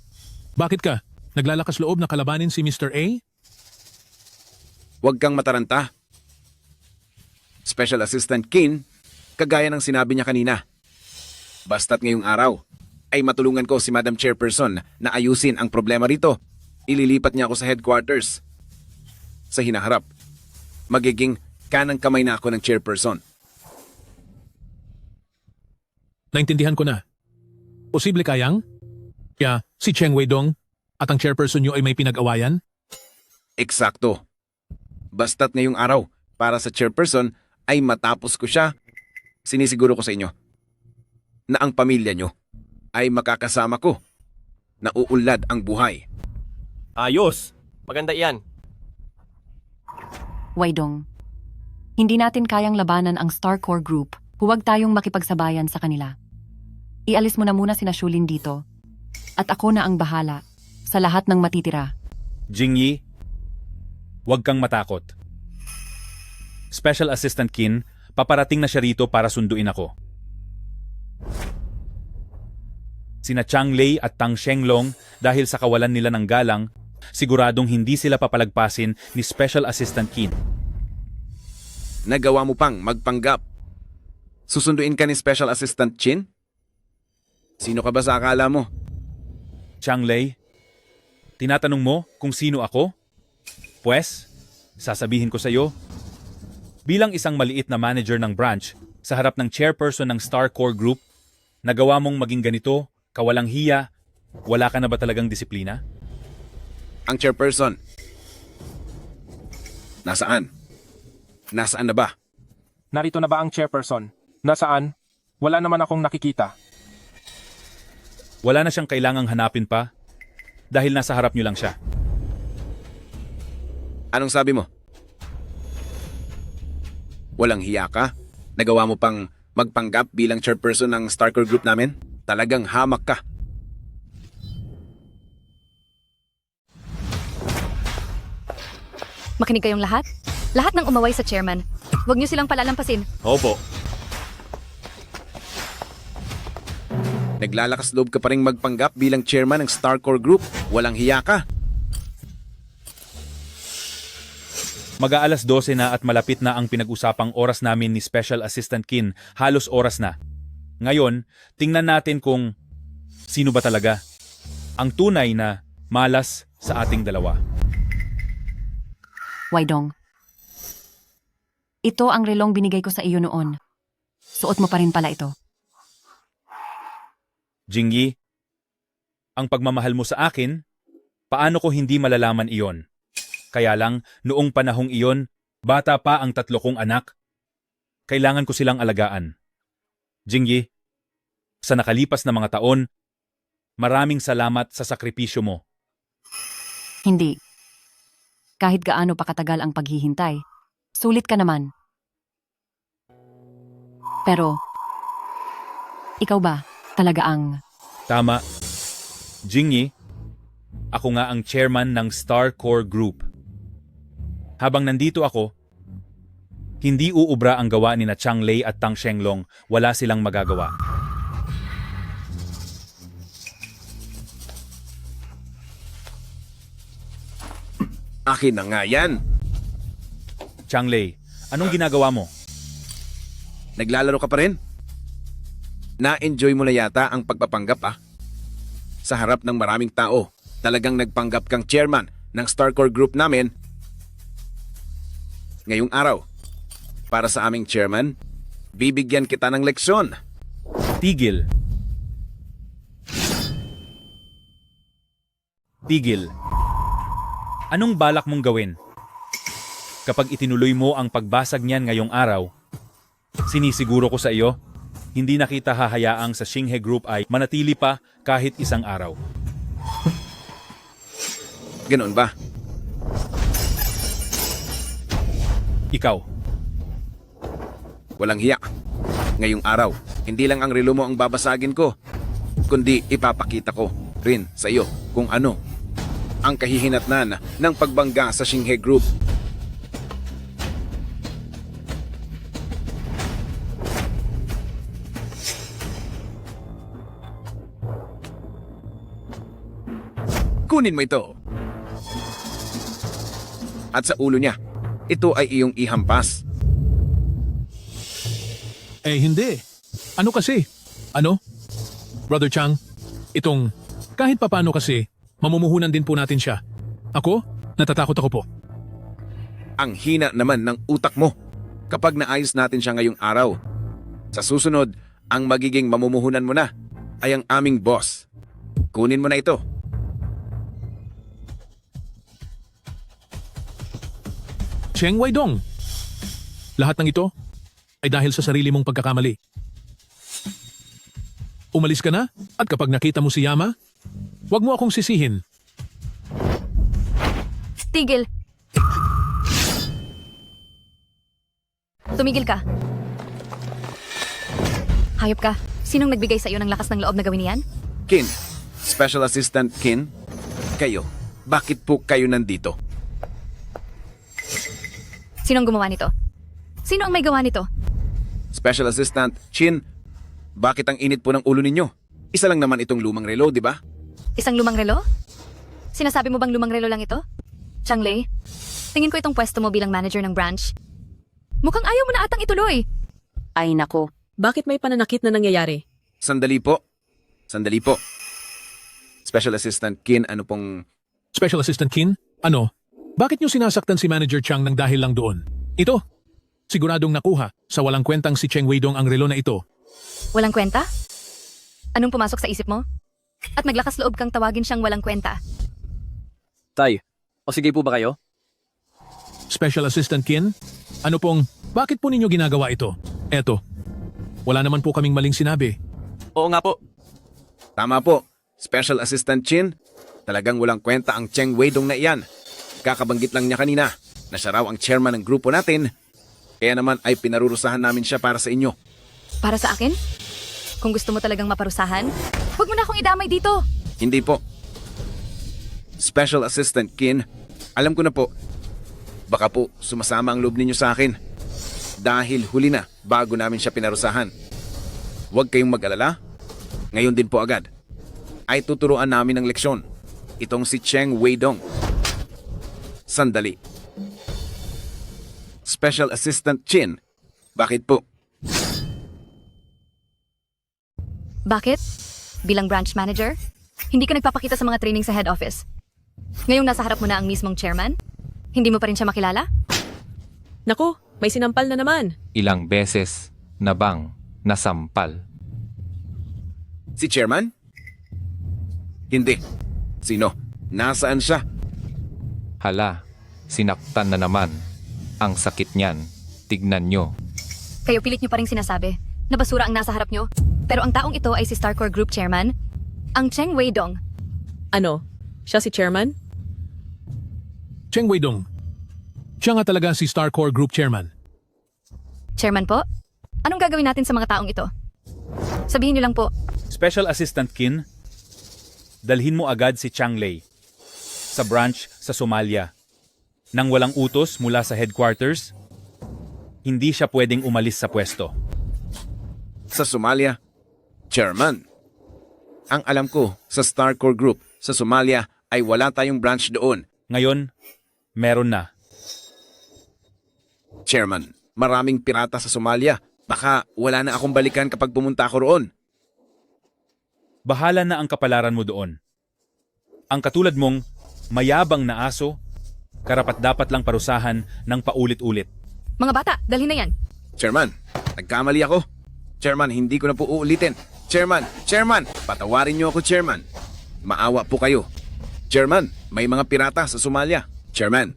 S9: Bakit ka? Naglalakas loob na kalabanin si Mr. A?
S21: Huwag kang mataranta. Special Assistant Kin, kagaya ng sinabi niya kanina. Basta't ngayong araw ay matulungan ko si Madam Chairperson na ayusin ang problema rito. Ililipat niya ako sa headquarters. Sa hinaharap, magiging kanang kamay na ako ng chairperson.
S9: Naintindihan ko na. Posible kayang? Kaya si Cheng Weidong at ang chairperson niyo ay may pinag-awayan?
S21: Eksakto. Basta't ngayong araw, para sa chairperson ay matapos ko siya, sinisiguro ko sa inyo na ang pamilya nyo ay makakasama ko na uunlad ang buhay.
S23: Ayos! Maganda iyan.
S10: Waidong, hindi natin kayang labanan ang Starcore Group. Huwag tayong makipagsabayan sa kanila. Ialis mo na muna sina Shulin dito. At ako na ang bahala sa lahat ng matitira.
S1: Jingyi, huwag kang matakot. Special Assistant Kin, paparating na siya rito para sunduin ako. Sina Chang Lei at Tang Shenglong, dahil sa kawalan nila ng galang, siguradong hindi sila papalagpasin ni Special Assistant Kin.
S21: Nagawa mo pang magpanggap. Susunduin ka ni Special Assistant Chin? Sino ka ba sa akala mo?
S1: Chang Lei, tinatanong mo kung sino ako? Pwes, sasabihin ko sa iyo. Bilang isang maliit na manager ng branch, sa harap ng chairperson ng Starcore Group, nagawa mong maging ganito, kawalang hiya, wala ka na ba talagang disiplina?
S21: Ang chairperson. Nasaan? Nasaan na ba?
S4: Narito na ba ang chairperson? Nasaan? Wala naman akong nakikita.
S1: Wala na siyang kailangang hanapin pa dahil nasa harap niyo lang siya.
S21: Anong sabi mo? Walang hiya ka? Nagawa mo pang magpanggap bilang chairperson ng Starcore Group namin? Talagang hamak ka.
S7: Makinig kayong lahat. Lahat ng umaway sa chairman. Huwag niyo silang palalampasin.
S21: Opo. Naglalakas loob ka pa rin magpanggap bilang chairman ng Starcore Group. Walang hiya ka.
S1: Mag-aalas 12 na at malapit na ang pinag-usapang oras namin ni Special Assistant Kin. Halos oras na. Ngayon, tingnan natin kung sino ba talaga ang tunay na malas sa ating dalawa.
S10: Waidong, ito ang relong binigay ko sa iyo noon. suot mo pa rin pala ito.
S1: Jingyi, ang pagmamahal mo sa akin, paano ko hindi malalaman iyon? Kaya lang, noong panahong iyon, bata pa ang 3 kong anak. Kailangan ko silang alagaan. Jingyi, sa nakalipas na mga taon, maraming salamat sa sakripisyo mo.
S10: Hindi. Kahit gaano pa katagal ang paghihintay, sulit ka naman. Pero, ikaw ba talaga ang...
S1: Tama. Jingyi, ako nga ang chairman ng Star Core Group. Habang nandito ako, hindi uubra ang gawa ni na Chang Lei at Tang Shenglong, wala silang magagawa.
S21: Akin na nga yan.
S1: Chang Lei, anong ginagawa mo?
S21: Naglalaro ka pa rin? Na-enjoy mo na yata ang pagpapanggap Sa harap ng maraming tao, talagang nagpanggap kang chairman ng Starcore Group namin. Ngayong araw, para sa aming chairman, bibigyan kita ng leksyon.
S1: Tigil. Tigil. Anong balak mong gawin? Kapag itinuloy mo ang pagbasag niyan ngayong araw, sinisiguro ko sa iyo, hindi na kita hahayaang sa Xinghe Group ay manatili pa kahit isang araw.
S21: Ganoon ba?
S1: Ikaw.
S21: Walang hiya. Ngayong araw, hindi lang ang relo mo ang babasagin ko, kundi ipapakita ko rin sa iyo kung ano ang kahihinatnan ng pagbangga sa Xinghe Group. Kunin mo ito. At sa ulo niya, ito ay iyong ihampas.
S9: Eh hindi. Ano kasi? Ano? Brother Chang, itong kahit papano kasi, mamumuhunan din po natin siya. Ako? Natatakot ako po.
S21: Ang hina naman ng utak mo kapag naayos natin siya ngayong araw. Sa susunod, ang magiging mamumuhunan mo na ay ang aming boss. Kunin mo na ito.
S9: Cheng Weidong. Lahat ng ito ay dahil sa sarili mong pagkakamali. Umalis ka na at kapag nakita mo si Yama, huwag mo akong sisihin.
S7: Tigil. Tumigil ka. Hayop ka. Sinong nagbigay sa iyo ng lakas ng loob na gawin niyan?
S21: Kin, Special Assistant Kin, kayo, bakit po kayo nandito?
S7: Sinong gumawa nito? Sino ang may gawa nito?
S21: Special Assistant Chin, bakit ang init po ng ulo ninyo? Isa lang naman itong lumang relo, di ba?
S7: Isang lumang relo? Sinasabi mo bang lumang relo lang ito? Chang Lei, tingin ko itong pwesto mo bilang manager ng branch. Mukhang ayaw mo na atang ituloy.
S3: Ay nako.
S13: Bakit may pananakit na nangyayari?
S21: Sandali po. Sandali po. Special Assistant Kin, ano pong...
S9: Special Assistant Kin, ano? Bakit niyo sinasaktan si Manager Chang ng dahil lang doon? Ito, siguradong nakuha sa walang kwentang si Cheng Weidong ang relo na ito.
S7: Walang kwenta? Anong pumasok sa isip mo? At naglakas loob kang tawagin siyang walang kwenta.
S20: Tay, o sige po ba kayo?
S9: Special Assistant Kin, ano pong, bakit po ninyo ginagawa ito? Eto, wala naman po kaming maling sinabi.
S20: Oo nga po.
S21: Tama po. Special Assistant Chin, talagang walang kwenta ang Cheng Weidong na iyan. Kakabanggit lang niya kanina na siya raw ang chairman ng grupo natin. Kaya naman ay pinarurusahan namin siya para sa inyo.
S7: Para sa akin? Kung gusto mo talagang maparusahan, huwag mo na akong idamay dito.
S21: Hindi po. Special Assistant Kin, alam ko na po. Baka po sumasama ang loob ninyo sa akin. Dahil huli na bago namin siya pinarusahan. Huwag kayong mag-alala. Ngayon din po agad ay tuturuan namin ng leksyon. Itong si Cheng Weidong. Sandali. Special Assistant Chin, bakit po?
S7: Bakit? Bilang branch manager, hindi ka nagpapakita sa mga training sa head office. Ngayong nasa harap mo na ang mismong chairman, hindi mo pa rin siya makilala?
S13: Naku, may sinampal na naman.
S11: Ilang beses na bang nasampal.
S21: Si Chairman? Hindi. Sino? Nasaan siya?
S11: Hala, sinaktan na naman. Ang sakit niyan. Tignan nyo.
S7: Kayo pilit nyo pa rin sinasabi na basura ang nasa harap nyo. Pero ang taong ito ay si Starcore Group Chairman, ang Cheng Weidong.
S13: Ano? Siya si Chairman?
S9: Cheng Weidong. Siya nga talaga si Starcore Group Chairman.
S7: Chairman po? Anong gagawin natin sa mga taong ito? Sabihin nyo lang po.
S1: Special Assistant Kin, dalhin mo agad si Chang Lei sa branch sa Somalia. Nang walang utos mula sa headquarters, hindi siya pwedeng umalis sa pwesto.
S21: Sa Somalia? Chairman, ang alam ko sa Starcore Group sa Somalia ay wala tayong branch doon.
S1: Ngayon, meron na.
S21: Chairman, maraming pirata sa Somalia. Baka wala na akong balikan kapag pumunta ako roon.
S1: Bahala na ang kapalaran mo doon. Ang katulad mong mayabang na aso, karapat-dapat lang parusahan ng paulit-ulit.
S7: Mga bata, dalhin na yan.
S21: Chairman, nagkamali ako. Chairman, hindi ko na po uulitin. Chairman, patawarin niyo ako, Chairman. Maawa po kayo. Chairman, may mga pirata sa Somalia. Chairman.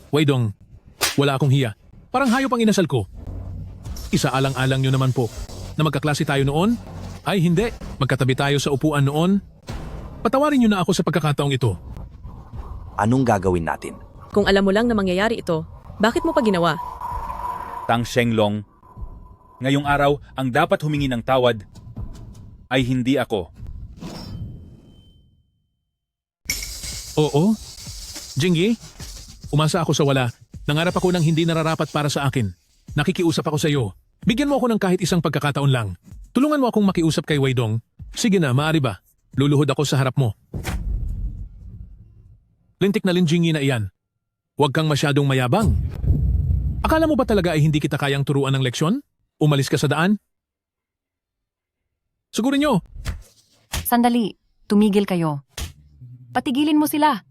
S9: Weidong, wala akong hiya. Parang hayop ang inasal ko. Isaalang-alang nyo naman po na magkaklase tayo noon? Ay hindi, magkatabi tayo sa upuan noon. Patawarin nyo na ako sa pagkakataong ito.
S15: Anong gagawin natin?
S13: Kung alam mo lang na mangyayari ito, bakit mo pa ginawa?
S1: Tang Shenglong, ngayong araw ang dapat humingi ng tawad ay hindi ako.
S9: Oo? Jingyi? Umasa ako sa wala. Nangarap ako ng hindi nararapat para sa akin. Nakikiusap ako sa iyo. Bigyan mo ako ng kahit isang pagkakataon lang. Tulungan mo akong makiusap kay Weidong. Sige na, maaari ba? Luluhod ako sa harap mo. Lintik na Jingyi na iyan. Huwag kang masyadong mayabang. Akala mo ba talaga ay hindi kita kayang turuan ng leksyon? Umalis ka sa daan? Sigurin nyo.
S10: Sandali, tumigil kayo. Patigilin mo sila.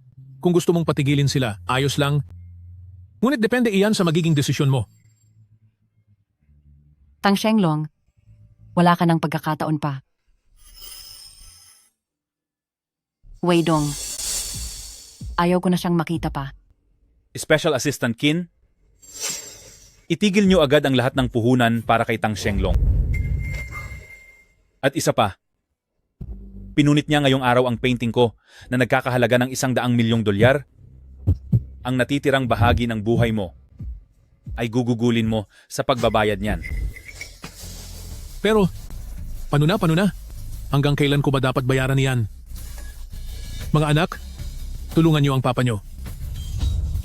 S9: Kung gusto mong patigilin sila, ayos lang. Ngunit depende iyan sa magiging desisyon mo.
S10: Tang Shenglong, wala ka ng pagkakataon pa. Weidong, ayaw ko na siyang makita pa.
S1: Special Assistant Kin, itigil niyo agad ang lahat ng puhunan para kay Tang Shenglong. At isa pa, pinunit niya ngayong araw ang painting ko na nagkakahalaga ng $100 milyong. Ang natitirang bahagi ng buhay mo ay gugugulin mo sa pagbabayad niyan.
S9: Pero, paano na? Hanggang kailan ko ba dapat bayaran niyan? Mga anak, tulungan niyo ang papa niyo.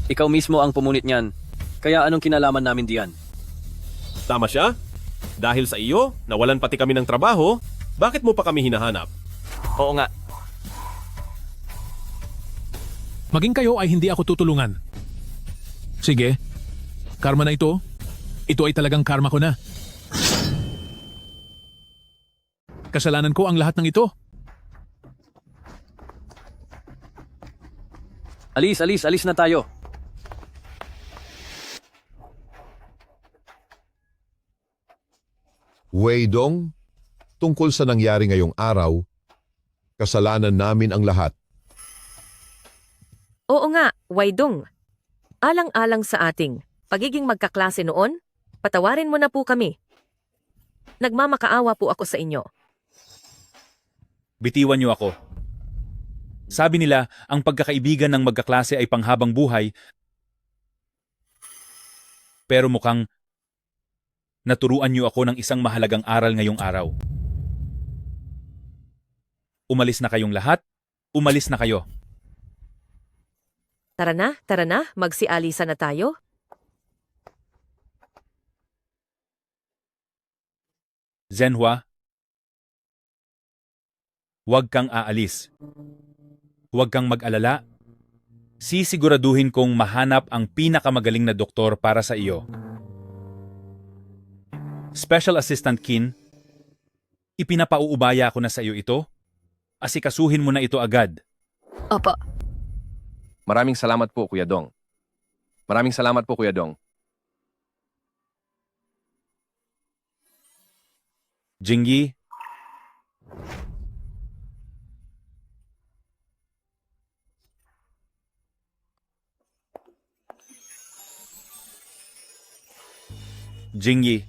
S20: Ikaw mismo ang pumunit niyan. Kaya anong kinalaman namin diyan?
S22: Tama siya? Dahil sa iyo, nawalan pati kami ng trabaho, bakit mo pa kami hinahanap?
S23: Oo nga.
S9: Maging kayo ay hindi ako tutulungan. Sige, karma na ito. Ito ay talagang karma ko na. Kasalanan ko ang lahat ng ito.
S20: Alis na tayo.
S12: Weidong, tungkol sa nangyari ngayong araw, kasalanan namin ang lahat.
S13: Oo nga, Weidong. Alang-alang sa ating pagiging magkaklase noon, patawarin mo na po kami. Nagmamakaawa po ako sa inyo.
S1: Bitiwan niyo ako. Sabi nila, ang pagkakaibigan ng magkaklase ay panghabang buhay, pero mukhang naturuan niyo ako ng isang mahalagang aral ngayong araw. Umalis na kayong lahat, umalis na kayo.
S13: Tara na, magsialisa na tayo.
S1: Zhenhua, huwag kang aalis. Huwag kang mag-alala. Sisiguraduhin kong mahanap ang pinakamagaling na doktor para sa iyo. Special Assistant Kin, ipinapauubaya ko na sa iyo ito. Asikasuhin mo na ito agad.
S7: Opo.
S16: Maraming salamat po, Kuya Dong.
S1: Jingyi, Jingyi,